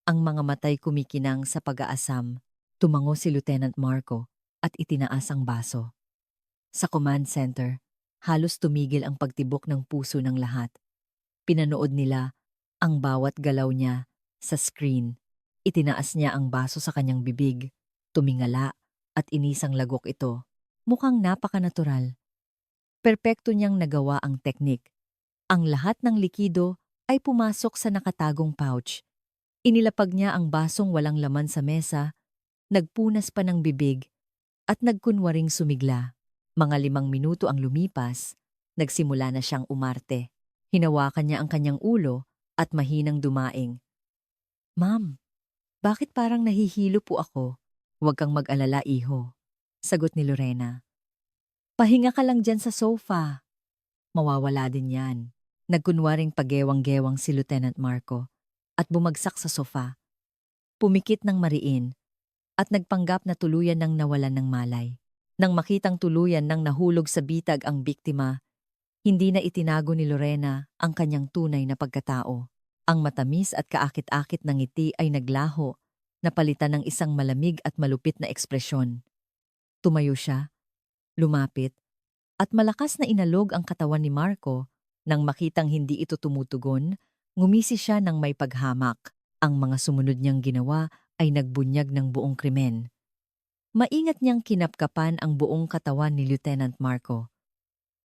Ang mga matay kumikinang sa pag-aasam. Tumango si Lieutenant Marco at itinaas ang baso. Sa command center, halos tumigil ang pagtibok ng puso ng lahat. Pinanood nila Ang bawat galaw niya sa screen, itinaas niya ang baso sa kanyang bibig, tumingala at inisang lagok ito. Mukhang napakanatural. Perpekto niyang nagawa ang teknik. Ang lahat ng likido ay pumasok sa nakatagong pouch. Inilapag niya ang basong walang laman sa mesa, nagpunas pa ng bibig, at nagkunwaring sumigla. Mga 5 minuto ang lumipas, nagsimula na siyang umarte. Hinawakan niya ang kanyang ulo at mahinang dumaing. "Ma'am, bakit parang nahihilo po ako?" "Huwag kang mag-alala, iho," sagot ni Lorena. "Pahinga ka lang dyan sa sofa. Mawawala din yan." Nagkunwaring pagewang-gewang si Lieutenant Marco at bumagsak sa sofa. Pumikit ng mariin at nagpanggap na tuluyan ng nawalan ng malay. Nang makitang tuluyan ng nahulog sa bitag ang biktima, hindi na itinago ni Lorena ang kanyang tunay na pagkatao. Ang matamis at kaakit-akit ng ngiti ay naglaho, napalitan ng isang malamig at malupit na ekspresyon. Tumayo siya, lumapit, at malakas na inalog ang katawan ni Marco. Nang makitang hindi ito tumutugon, ngumisi siya ng may paghamak. Ang mga sumunod niyang ginawa ay nagbunyag ng buong krimen. Maingat niyang kinapkapan ang buong katawan ni Lieutenant Marco.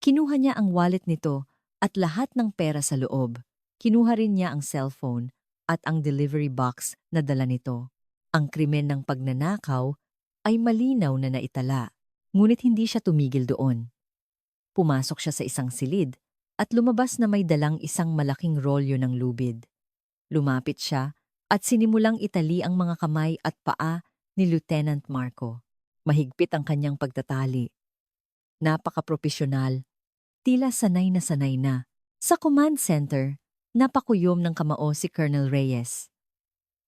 Kinuha niya ang wallet nito at lahat ng pera sa loob. Kinuha rin niya ang cellphone at ang delivery box na dala nito. Ang krimen ng pagnanakaw ay malinaw na naitala, ngunit hindi siya tumigil doon. Pumasok siya sa isang silid at lumabas na may dalang isang malaking rolyo ng lubid. Lumapit siya at sinimulang itali ang mga kamay at paa ni Lieutenant Marco. Mahigpit ang kanyang pagtatali. Napaka-propesyonal, tila sanay na sanay na. Sa command center, napakuyom ng kamao si Colonel Reyes.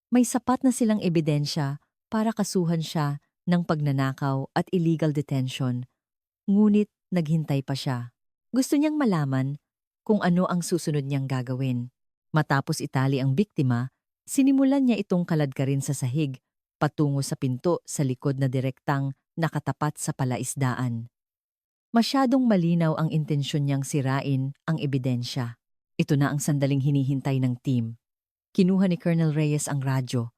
May sapat na silang ebidensya para kasuhan siya ng pagnanakaw at illegal detention, ngunit naghintay pa siya. Gusto niyang malaman kung ano ang susunod niyang gagawin. Matapos itali ang biktima, sinimulan niya itong kaladkarin sa sahig, patungo sa pinto sa likod na direktang nakatapat sa palaisdaan. Masyadong malinaw ang intensyon niyang sirain ang ebidensya. Ito na ang sandaling hinihintay ng team. Kinuha ni Colonel Reyes ang radyo.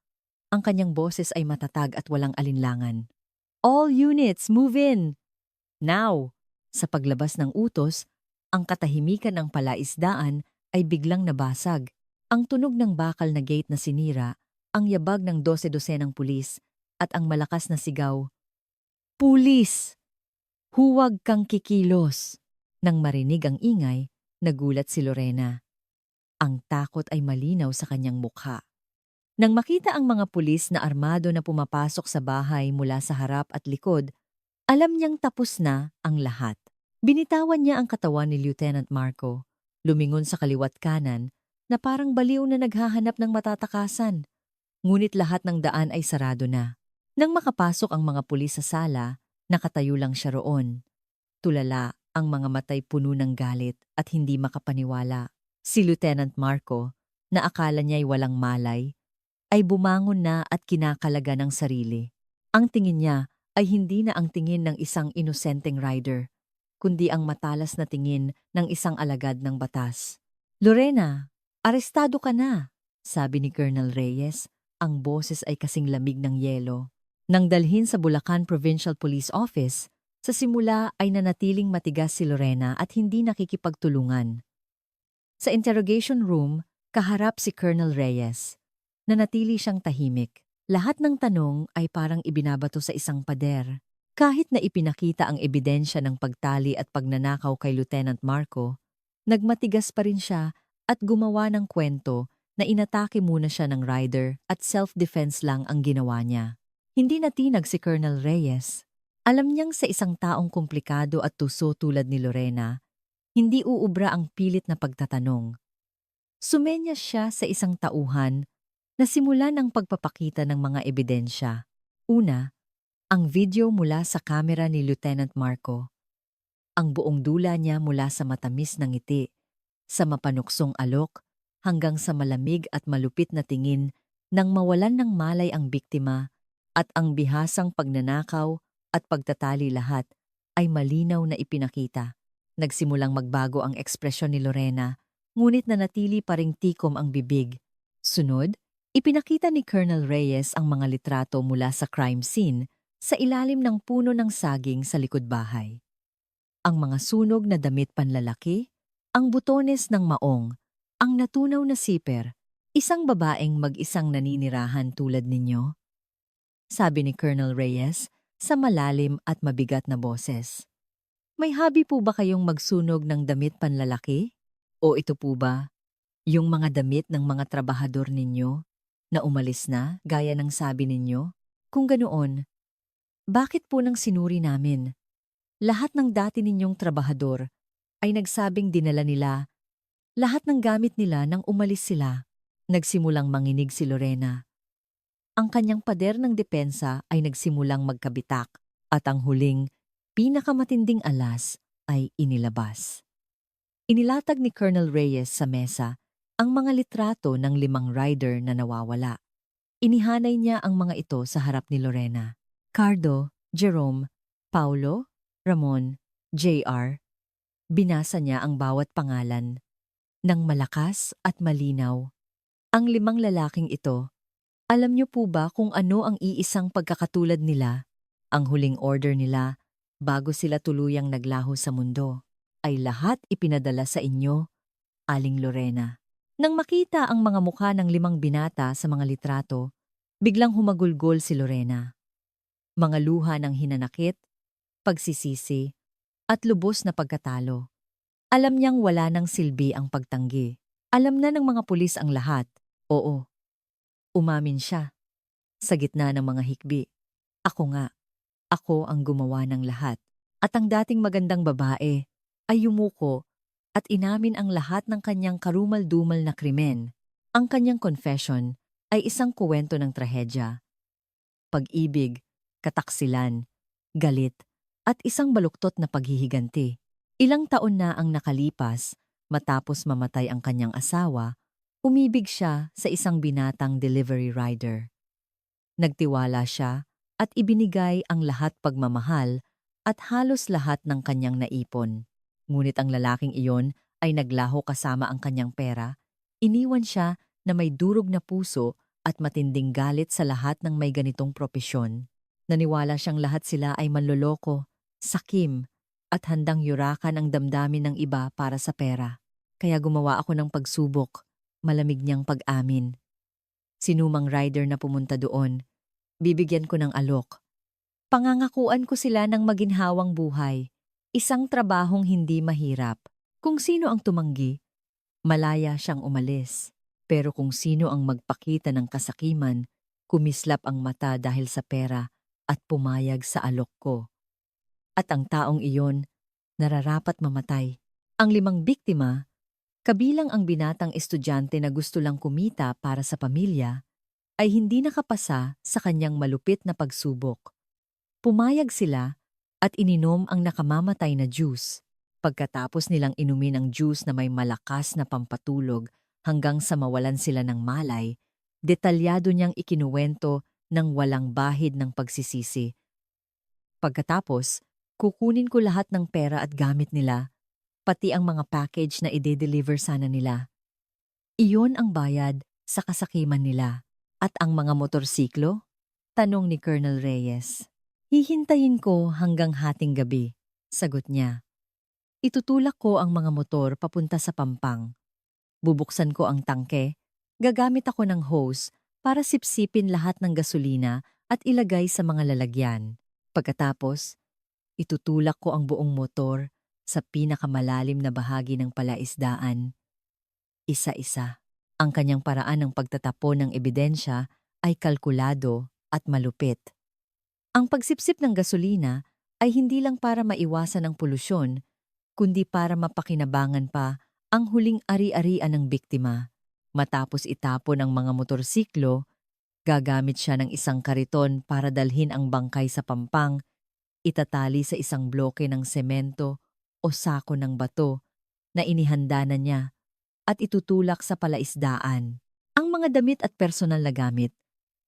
Ang kanyang boses ay matatag at walang alinlangan. "All units, move in! Now!" Sa paglabas ng utos, ang katahimikan ng palaisdaan ay biglang nabasag. Ang tunog ng bakal na gate na sinira, ang yabag ng 12 ng pulis, at ang malakas na sigaw, "Pulis! Huwag kang kikilos!" Nang marinig ang ingay, nagulat si Lorena. Ang takot ay malinaw sa kanyang mukha. Nang makita ang mga pulis na armado na pumapasok sa bahay mula sa harap at likod, alam niyang tapos na ang lahat. Binitawan niya ang katawan ni Lieutenant Marco, lumingon sa kaliwat kanan na parang baliw na naghahanap ng matatakasan. Ngunit lahat ng daan ay sarado na. Nang makapasok ang mga pulis sa sala, nakatayo lang siya roon. Tulala, ang mga matay puno ng galit at hindi makapaniwala. Si Lieutenant Marco, na akala niya'y walang malay, ay bumangon na at kinakalaga ng sarili. Ang tingin niya ay hindi na ang tingin ng isang inosenteng rider, kundi ang matalas na tingin ng isang alagad ng batas. "Lorena, arestado ka na," sabi ni Colonel Reyes. Ang boses ay kasing lamig ng yelo. Nang dalhin sa Bulacan Provincial Police Office, sa simula ay nanatiling matigas si Lorena at hindi nakikipagtulungan. Sa interrogation room, kaharap si Colonel Reyes. Nanatili siyang tahimik. Lahat ng tanong ay parang ibinabato sa isang pader. Kahit na ipinakita ang ebidensya ng pagtali at pagnanakaw kay Lieutenant Marco, nagmatigas pa rin siya at gumawa ng kwento na inatake muna siya ng rider at self-defense lang ang ginawa niya. Hindi natinag si Colonel Reyes. Alam niyang sa isang taong komplikado at tuso tulad ni Lorena, hindi uubra ang pilit na pagtatanong. Sumenyas siya sa isang tauhan na simulan ang pagpapakita ng mga ebidensya. Una, ang video mula sa kamera ni Lieutenant Marco. Ang buong dula niya mula sa matamis na ngiti, sa mapanuksong alok, hanggang sa malamig at malupit na tingin nang mawalan ng malay ang biktima, at ang bihasang pagnanakaw at pagtatali lahat ay malinaw na ipinakita. Nagsimulang magbago ang ekspresyon ni Lorena, ngunit nanatili pa ring tikom ang bibig. Sunod, ipinakita ni Colonel Reyes ang mga litrato mula sa crime scene sa ilalim ng puno ng saging sa likod bahay. Ang mga sunog na damit panlalaki, ang butones ng maong, ang natunaw na siper, isang babaeng mag-isang naninirahan tulad ninyo? Sabi ni Colonel Reyes sa malalim at mabigat na boses. May hobby po ba kayong magsunog ng damit panlalaki? O ito po ba yung mga damit ng mga trabahador ninyo na umalis na gaya ng sabi ninyo? Kung ganoon, bakit po nang sinuri namin? Lahat ng dati ninyong trabahador ay nagsabing dinala nila lahat ng gamit nila nang umalis sila. Nagsimulang manginig si Lorena. Ang kanyang pader ng depensa ay nagsimulang magkabitak at ang huling, pinakamatinding alas ay inilabas. Inilatag ni Colonel Reyes sa mesa ang mga litrato ng 5 rider na nawawala. Inihanay niya ang mga ito sa harap ni Lorena. Cardo, Jerome, Paulo, Ramon, JR. Binasa niya ang bawat pangalan ng malakas at malinaw. Ang 5 lalaking ito, alam niyo po ba kung ano ang iisang pagkakatulad nila? Ang huling order nila, bago sila tuluyang naglaho sa mundo, ay lahat ipinadala sa inyo, Aling Lorena. Nang makita ang mga mukha ng 5 binata sa mga litrato, biglang humagulgol si Lorena. Mga luha ng hinanakit, pagsisisi, at lubos na pagkatalo. Alam niyang wala nang silbi ang pagtanggi. Alam na ng mga pulis ang lahat. Oo. Umamin siya. Sa gitna ng mga hikbi. Ako nga. Ako ang gumawa ng lahat. At ang dating magandang babae ay yumuko at inamin ang lahat ng kanyang karumal-dumal na krimen. Ang kanyang confession ay isang kuwento ng trahedya. Pag-ibig, kataksilan, galit, at isang baluktot na paghihiganti. Ilang taon na ang nakalipas matapos mamatay ang kanyang asawa, umibig siya sa isang binatang delivery rider. Nagtiwala siya at ibinigay ang lahat pagmamahal at halos lahat ng kanyang naipon. Ngunit ang lalaking iyon ay naglaho kasama ang kanyang pera. Iniwan siya na may durog na puso at matinding galit sa lahat ng may ganitong propesyon. Naniwala siyang lahat sila ay manloloko, sakim, at handang yurakan ang damdamin ng iba para sa pera. Kaya gumawa ako ng pagsubok, malamig niyang pag-amin. Sinumang rider na pumunta doon, bibigyan ko ng alok. Pangangakuan ko sila ng maginhawang buhay, isang trabahong hindi mahirap. Kung sino ang tumanggi, malaya siyang umalis. Pero kung sino ang magpakita ng kasakiman, kumislap ang mata dahil sa pera at pumayag sa alok ko. At ang taong iyon, nararapat mamatay. Ang 5 biktima, kabilang ang binatang estudyante na gusto lang kumita para sa pamilya, ay hindi nakapasa sa kanyang malupit na pagsubok. Pumayag sila at ininom ang nakamamatay na juice. Pagkatapos nilang inumin ang juice na may malakas na pampatulog hanggang sa mawalan sila ng malay, detalyado niyang ikinuwento ng walang bahid ng pagsisisi. Pagkatapos, kukunin ko lahat ng pera at gamit nila, pati ang mga package na ide-deliver sana nila. Iyon ang bayad sa kasakiman nila. At ang mga motorsiklo? Tanong ni Colonel Reyes. Hihintayin ko hanggang hating gabi, sagot niya. Itutulak ko ang mga motor papunta sa Pampang. Bubuksan ko ang tangke, gagamit ako ng hose para sipsipin lahat ng gasolina at ilagay sa mga lalagyan. Pagkatapos, itutulak ko ang buong motor sa pinakamalalim na bahagi ng palaisdaan. Isa-isa. Ang kanyang paraan ng pagtatapon ng ebidensya ay kalkulado at malupit. Ang pagsipsip ng gasolina ay hindi lang para maiwasan ang polusyon, kundi para mapakinabangan pa ang huling ari-arian ng biktima. Matapos itapon ang mga motorsiklo, gagamit siya ng isang kariton para dalhin ang bangkay sa Pampang, itatali sa isang bloke ng semento o sako ng bato na inihanda na niya at itutulak sa palaisdaan. Ang mga damit at personal na gamit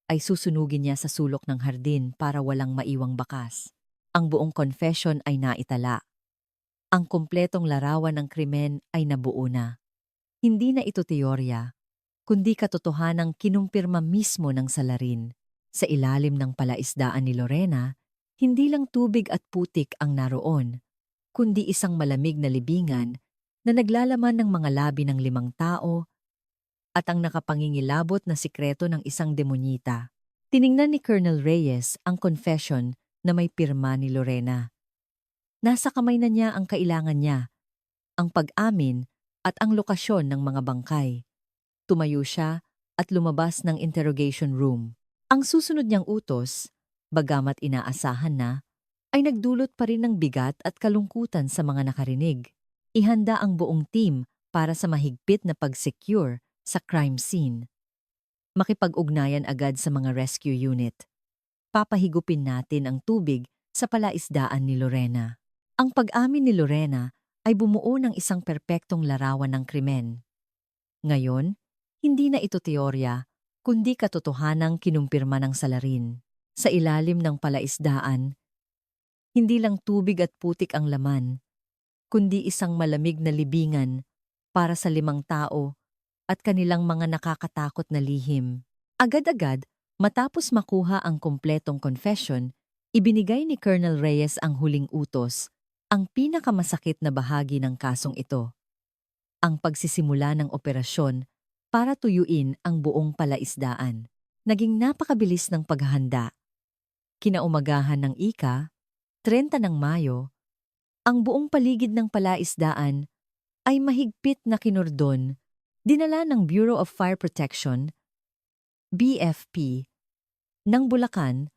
ay susunugin niya sa sulok ng hardin para walang maiwang bakas. Ang buong confession ay naitala. Ang kumpletong larawan ng krimen ay nabuo na. Hindi na ito teorya, kundi katotohanang kinumpirma mismo ng salarin. Sa ilalim ng palaisdaan ni Lorena, hindi lang tubig at putik ang naroon, kundi isang malamig na libingan na naglalaman ng mga labi ng 5 tao at ang nakapangingilabot na sikreto ng isang demonyita. Tiningnan ni Colonel Reyes ang confession na may pirma ni Lorena. Nasa kamay na niya ang kailangan niya, ang pag-amin at ang lokasyon ng mga bangkay. Tumayo siya at lumabas ng interrogation room. Ang susunod niyang utos, bagamat inaasahan na, ay nagdulot pa rin ng bigat at kalungkutan sa mga nakarinig. Ihanda ang buong team para sa mahigpit na pag-secure sa crime scene. Makipag-ugnayan agad sa mga rescue unit. Papahigupin natin ang tubig sa palaisdaan ni Lorena. Ang pag-amin ni Lorena ay bumuo ng isang perpektong larawan ng krimen. Ngayon, hindi na ito teorya, kundi katotohanang kinumpirma ng salarin. Sa ilalim ng palaisdaan, hindi lang tubig at putik ang laman, kundi isang malamig na libingan para sa 5 tao at kanilang mga nakakatakot na lihim. Agad-agad, matapos makuha ang kumpletong confession, ibinigay ni Colonel Reyes ang huling utos, ang pinakamasakit na bahagi ng kasong ito. Ang pagsisimula ng operasyon para tuyuin ang buong palaisdaan. Naging napakabilis ng paghahanda. Kinaumagahan ng 30 ng Mayo, ang buong paligid ng palaisdaan ay mahigpit na kinordon, dinala ng Bureau of Fire Protection, BFP, ng Bulacan,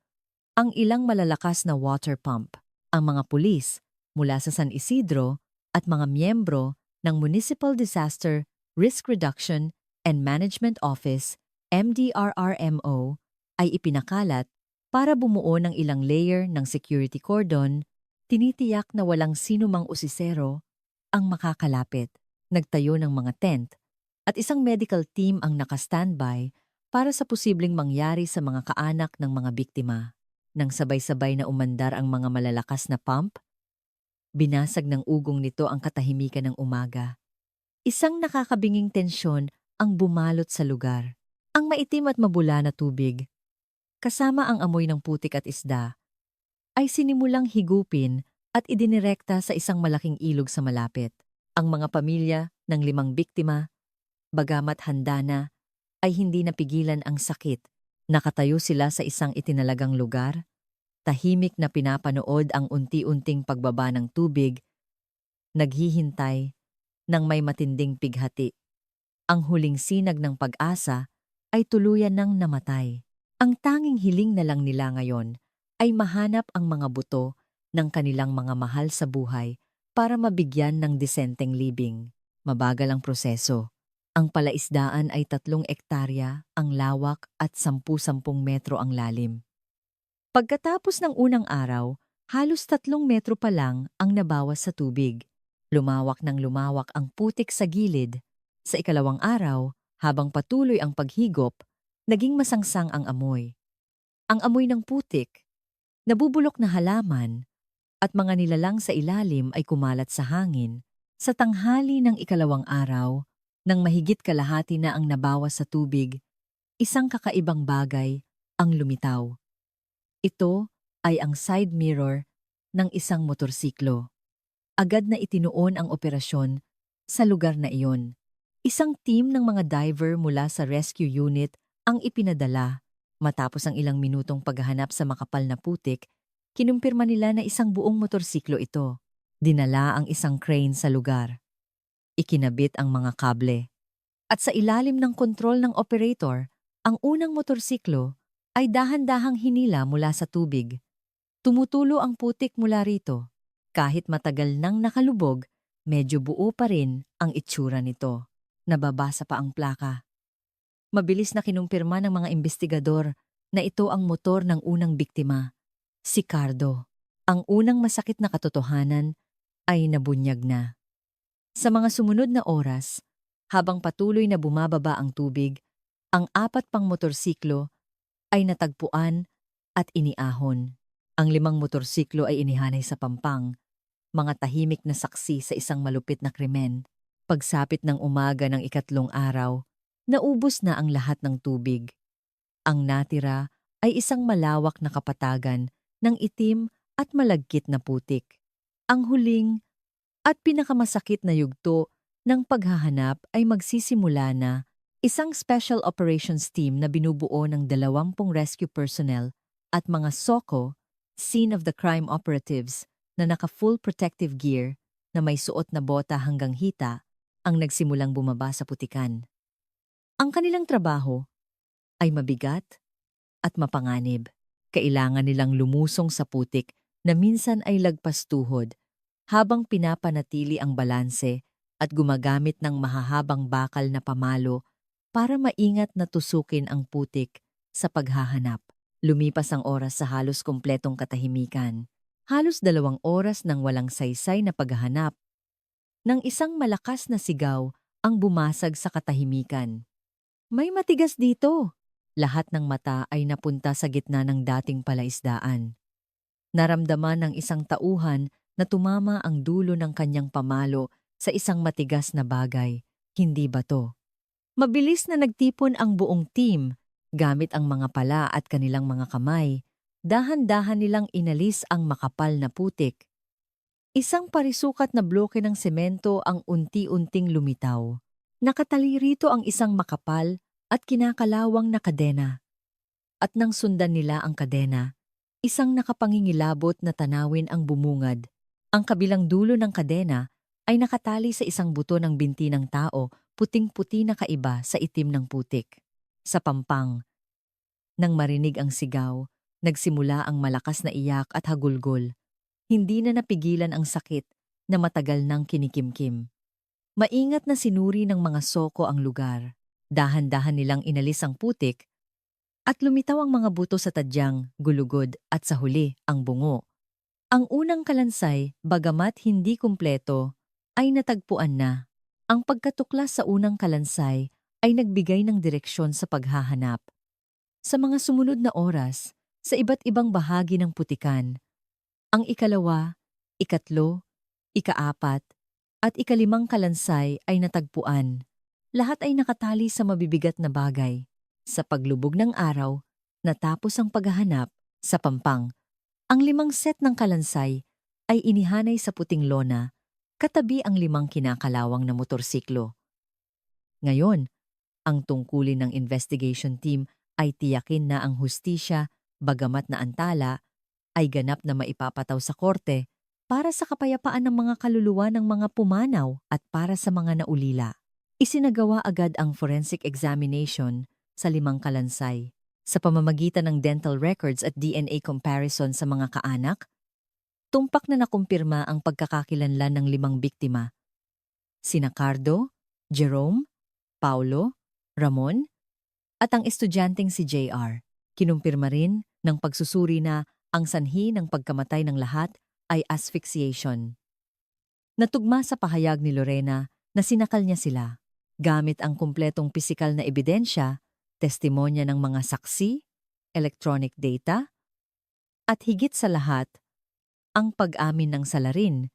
ang ilang malalakas na water pump, ang mga pulis mula sa San Isidro at mga miyembro ng Municipal Disaster Risk Reduction and Management Office, MDRRMO, ay ipinakalat para bumuo ng ilang layer ng security cordon, tinitiyak na walang sinumang usisero ang makakalapit. Nagtayo ng mga tent at isang medical team ang naka-standby para sa posibleng mangyari sa mga kaanak ng mga biktima. Nang sabay-sabay na umandar ang mga malalakas na pump, binasag ng ugong nito ang katahimikan ng umaga. Isang nakakabinging tensyon ang bumalot sa lugar. Ang maitim at mabula na tubig, kasama ang amoy ng putik at isda, ay sinimulang higupin at idinirekta sa isang malaking ilog sa malapit. Ang mga pamilya ng 5 biktima, bagamat handa na, ay hindi napigilan ang sakit. Nakatayo sila sa isang itinalagang lugar, tahimik na pinapanood ang unti-unting pagbaba ng tubig, naghihintay ng may matinding pighati. Ang huling sinag ng pag-asa ay tuluyan ng namatay. Ang tanging hiling na lang nila ngayon ay mahanap ang mga buto ng kanilang mga mahal sa buhay para mabigyan ng disenteng libing. Mabagal ang proseso. Ang palaisdaan ay 3 ektarya ang lawak at 10-10 metro ang lalim. Pagkatapos ng unang araw, halos 3 metro pa lang ang nabawas sa tubig. Lumawak ng lumawak ang putik sa gilid. Sa ikalawang araw, habang patuloy ang paghigop, naging masangsang ang amoy. Ang amoy ng putik, nabubulok na halaman, at mga nilalang sa ilalim ay kumalat sa hangin. Sa tanghali ng ikalawang araw, nang mahigit kalahati na ang nabawas sa tubig, isang kakaibang bagay ang lumitaw. Ito ay ang side mirror ng isang motorsiklo. Agad na itinuon ang operasyon sa lugar na iyon. Isang team ng mga diver mula sa rescue unit ang ipinadala. Matapos ang ilang minutong paghahanap sa makapal na putik, kinumpirma nila na isang buong motorsiklo ito. Dinala ang isang crane sa lugar. Ikinabit ang mga kable. At sa ilalim ng kontrol ng operator, ang unang motorsiklo ay dahan-dahang hinila mula sa tubig. Tumutulo ang putik mula rito. Kahit matagal nang nakalubog, medyo buo pa rin ang itsura nito. Nababasa pa ang plaka. Mabilis na kinumpirma ng mga investigador na ito ang motor ng unang biktima, si Cardo. Ang unang masakit na katotohanan ay nabunyag na. Sa mga sumunod na oras, habang patuloy na bumababa ang tubig, ang 4 pang motorsiklo ay natagpuan at iniahon. Ang 5 motorsiklo ay inihanay sa Pampang, mga tahimik na saksi sa isang malupit na krimen. Pagsapit ng umaga ng ikatlong araw, naubos na ang lahat ng tubig. Ang natira ay isang malawak na kapatagan ng itim at malagkit na putik. Ang huling at pinakamasakit na yugto ng paghahanap ay magsisimula na. Isang Special Operations Team na binubuo ng 20 rescue personnel at mga SOCO, Scene of the Crime Operatives, na naka-full protective gear na may suot na bota hanggang hita ang nagsimulang bumaba sa putikan. Ang kanilang trabaho ay mabigat at mapanganib. Kailangan nilang lumusong sa putik na minsan ay lagpas tuhod habang pinapanatili ang balanse at gumagamit ng mahahabang bakal na pamalo para maingat na tusukin ang putik sa paghahanap. Lumipas ang oras sa halos kumpletong katahimikan. Halos 2 oras ng walang saysay na paghahanap. Nang isang malakas na sigaw ang bumasag sa katahimikan. May matigas dito! Lahat ng mata ay napunta sa gitna ng dating palaisdaan. Naramdaman ng isang tauhan na tumama ang dulo ng kanyang pamalo sa isang matigas na bagay, hindi bato. Mabilis na nagtipon ang buong team, gamit ang mga pala at kanilang mga kamay. Dahan-dahan nilang inalis ang makapal na putik. Isang parisukat na bloke ng semento ang unti-unting lumitaw. Nakatali rito ang isang makapal at kinakalawang na kadena. At nang sundan nila ang kadena, isang nakapangingilabot na tanawin ang bumungad. Ang kabilang dulo ng kadena ay nakatali sa isang buto ng binti ng tao, puting-puti na kaiba sa itim ng putik. Sa pampang, nang marinig ang sigaw, nagsimula ang malakas na iyak at hagulgol. Hindi na napigilan ang sakit na matagal nang kinikimkim. Maingat na sinuri ng mga soko ang lugar. Dahan-dahan nilang inalis ang putik at lumitaw ang mga buto sa tadyang, gulugod at sa huli ang bungo. Ang unang kalansay, bagamat hindi kumpleto, ay natagpuan na. Ang pagkatuklas sa unang kalansay ay nagbigay ng direksyon sa paghahanap. Sa mga sumunod na oras, sa iba't ibang bahagi ng putikan, ang ikalawa, ikatlo, ikaapat, at ikalimang kalansay ay natagpuan. Lahat ay nakatali sa mabibigat na bagay. Sa paglubog ng araw, natapos ang paghahanap sa pampang. Ang 5 set ng kalansay ay inihanay sa puting lona, katabi ang 5 kinakalawang na motorsiklo. Ngayon, ang tungkulin ng investigation team ay tiyakin na ang hustisya, bagamat na antala, ay ganap na maipapataw sa korte para sa kapayapaan ng mga kaluluwa ng mga pumanaw at para sa mga naulila. Isinagawa agad ang forensic examination sa 5 kalansay. Sa pamamagitan ng dental records at DNA comparison sa mga kaanak, tumpak na nakumpirma ang pagkakakilanlan ng 5 biktima. Sina Cardo, Jerome, Paulo, Ramon, at ang estudyanteng si JR. Kinumpirma rin ng pagsusuri na ang sanhi ng pagkamatay ng lahat ay asphyxiation. Natugma sa pahayag ni Lorena na sinakal niya sila. Gamit ang kumpletong pisikal na ebidensya, testimonya ng mga saksi, electronic data, at higit sa lahat, ang pag-amin ng salarin.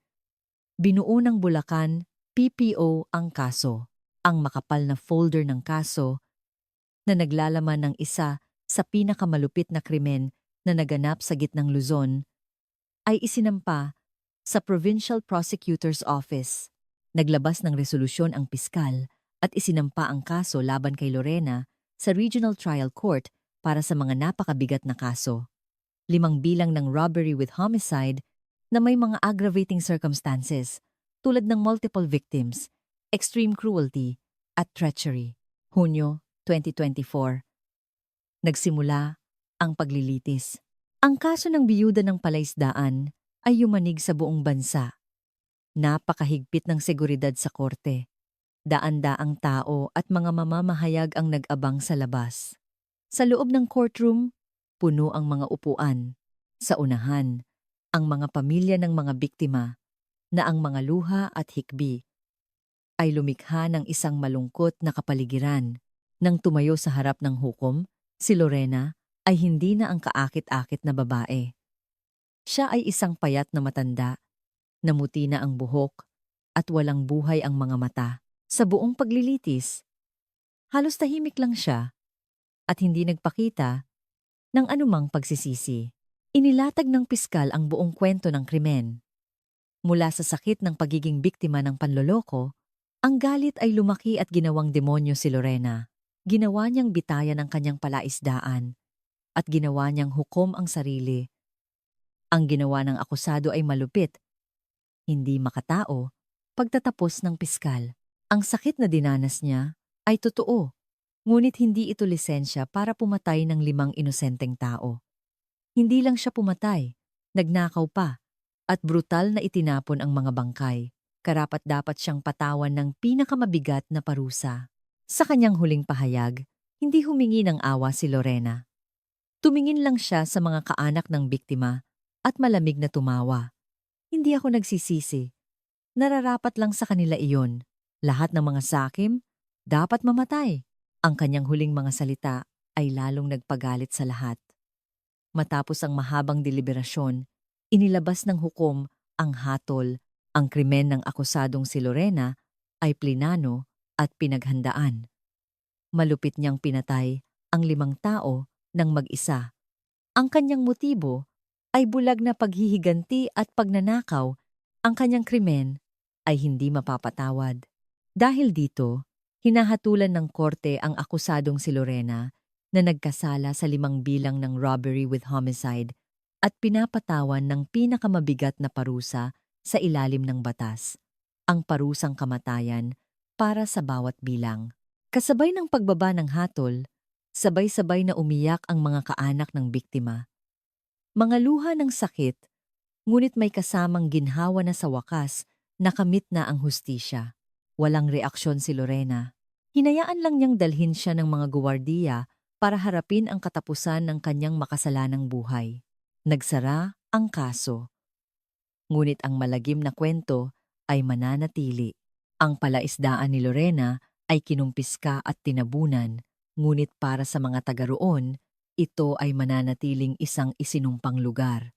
Binuo ng Bulacan, PPO ang kaso. Ang makapal na folder ng kaso na naglalaman ng isa sa pinakamalupit na krimen na naganap sa gitnang Luzon ay isinampa sa Provincial Prosecutor's Office. Naglabas ng resolusyon ang piskal at isinampa ang kaso laban kay Lorena sa Regional Trial Court para sa mga napakabigat na kaso. 5 bilang ng robbery with homicide na may mga aggravating circumstances tulad ng multiple victims, extreme cruelty, at treachery. Hunyo 2024. Nagsimula ang paglilitis. Ang kaso ng biyuda ng palaisdaan ay yumanig sa buong bansa. Napakahigpit ng seguridad sa korte. Daan-daang tao at mga mamamahayag ang nag-abang sa labas. Sa loob ng courtroom, puno ang mga upuan. Sa unahan, ang mga pamilya ng mga biktima na ang mga luha at hikbi ay lumikha ng isang malungkot na kapaligiran. Nang tumayo sa harap ng hukom, si Lorena ay hindi na ang kaakit-akit na babae. Siya ay isang payat na matanda, namuti na ang buhok at walang buhay ang mga mata. Sa buong paglilitis, halos tahimik lang siya at hindi nagpakita ng anumang pagsisisi. Inilatag ng piskal ang buong kwento ng krimen. Mula sa sakit ng pagiging biktima ng panloloko, ang galit ay lumaki at ginawang demonyo si Lorena. Ginawa niyang bitayan ang kanyang palaisdaan at ginawa niyang hukom ang sarili. Ang ginawa ng akusado ay malupit, hindi makatao, pagtatapos ng piskal. Ang sakit na dinanas niya ay totoo, ngunit hindi ito lisensya para pumatay ng 5 inosenteng tao. Hindi lang siya pumatay, nagnakaw pa, at brutal na itinapon ang mga bangkay. Karapat-dapat siyang patawan ng pinakamabigat na parusa. Sa kanyang huling pahayag, hindi humingi ng awa si Lorena. Tumingin lang siya sa mga kaanak ng biktima at malamig na tumawa. Hindi ako nagsisisi. Nararapat lang sa kanila iyon. Lahat ng mga sakim dapat mamatay. Ang kanyang huling mga salita ay lalong nagpagalit sa lahat. Matapos ang mahabang deliberasyon, inilabas ng hukom ang hatol. Ang krimen ng akusadong si Lorena ay plinano at pinaghandaan. Malupit niyang pinatay ang 5 tao ng mag-isa. Ang kanyang motibo ay bulag na paghihiganti at pagnanakaw. Ang kanyang krimen ay hindi mapapatawad. Dahil dito, hinahatulan ng korte ang akusadong si Lorena na nagkasala sa 5 bilang ng robbery with homicide at pinapatawan ng pinakamabigat na parusa sa ilalim ng batas, ang parusang kamatayan para sa bawat bilang. Kasabay ng pagbaba ng hatol, sabay-sabay na umiyak ang mga kaanak ng biktima. Mga luha ng sakit, ngunit may kasamang ginhawa na sa wakas nakamit na ang hustisya. Walang reaksyon si Lorena. Hinayaan lang niyang dalhin siya ng mga guwardiya para harapin ang katapusan ng kanyang makasalanang buhay. Nagsara ang kaso. Ngunit ang malagim na kwento ay mananatili. Ang palaisdaan ni Lorena ay kinumpiska at tinabunan, ngunit para sa mga taga-roon, ito ay mananatiling isang isinumpang lugar.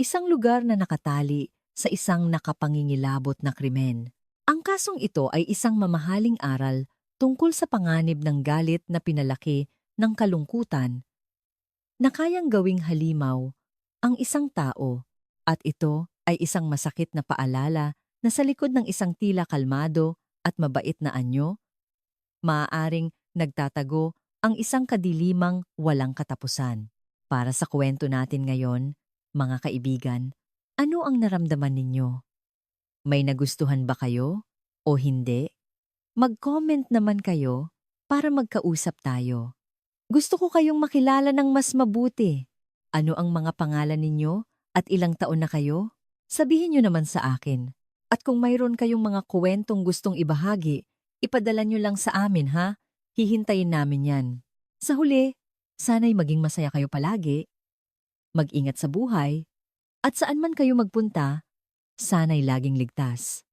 Isang lugar na nakatali sa isang nakapangingilabot na krimen. Ang kasong ito ay isang mamahaling aral tungkol sa panganib ng galit na pinalaki ng kalungkutan na kayang gawing halimaw ang isang tao, at ito ay isang masakit na paalala na sa likod ng isang tila kalmado at mabait na anyo, maaaring nagtatago ang isang kadilimang walang katapusan. Para sa kwento natin ngayon, mga kaibigan, ano ang naramdaman ninyo? May nagustuhan ba kayo o hindi? Mag-comment naman kayo para magkausap tayo. Gusto ko kayong makilala ng mas mabuti. Ano ang mga pangalan ninyo at ilang taon na kayo? Sabihin nyo naman sa akin. At kung mayroon kayong mga kwentong gustong ibahagi, ipadala nyo lang sa amin ha. Hihintayin namin yan. Sa huli, sana'y maging masaya kayo palagi. Mag-ingat sa buhay. At saan man kayo magpunta, sana'y laging ligtas.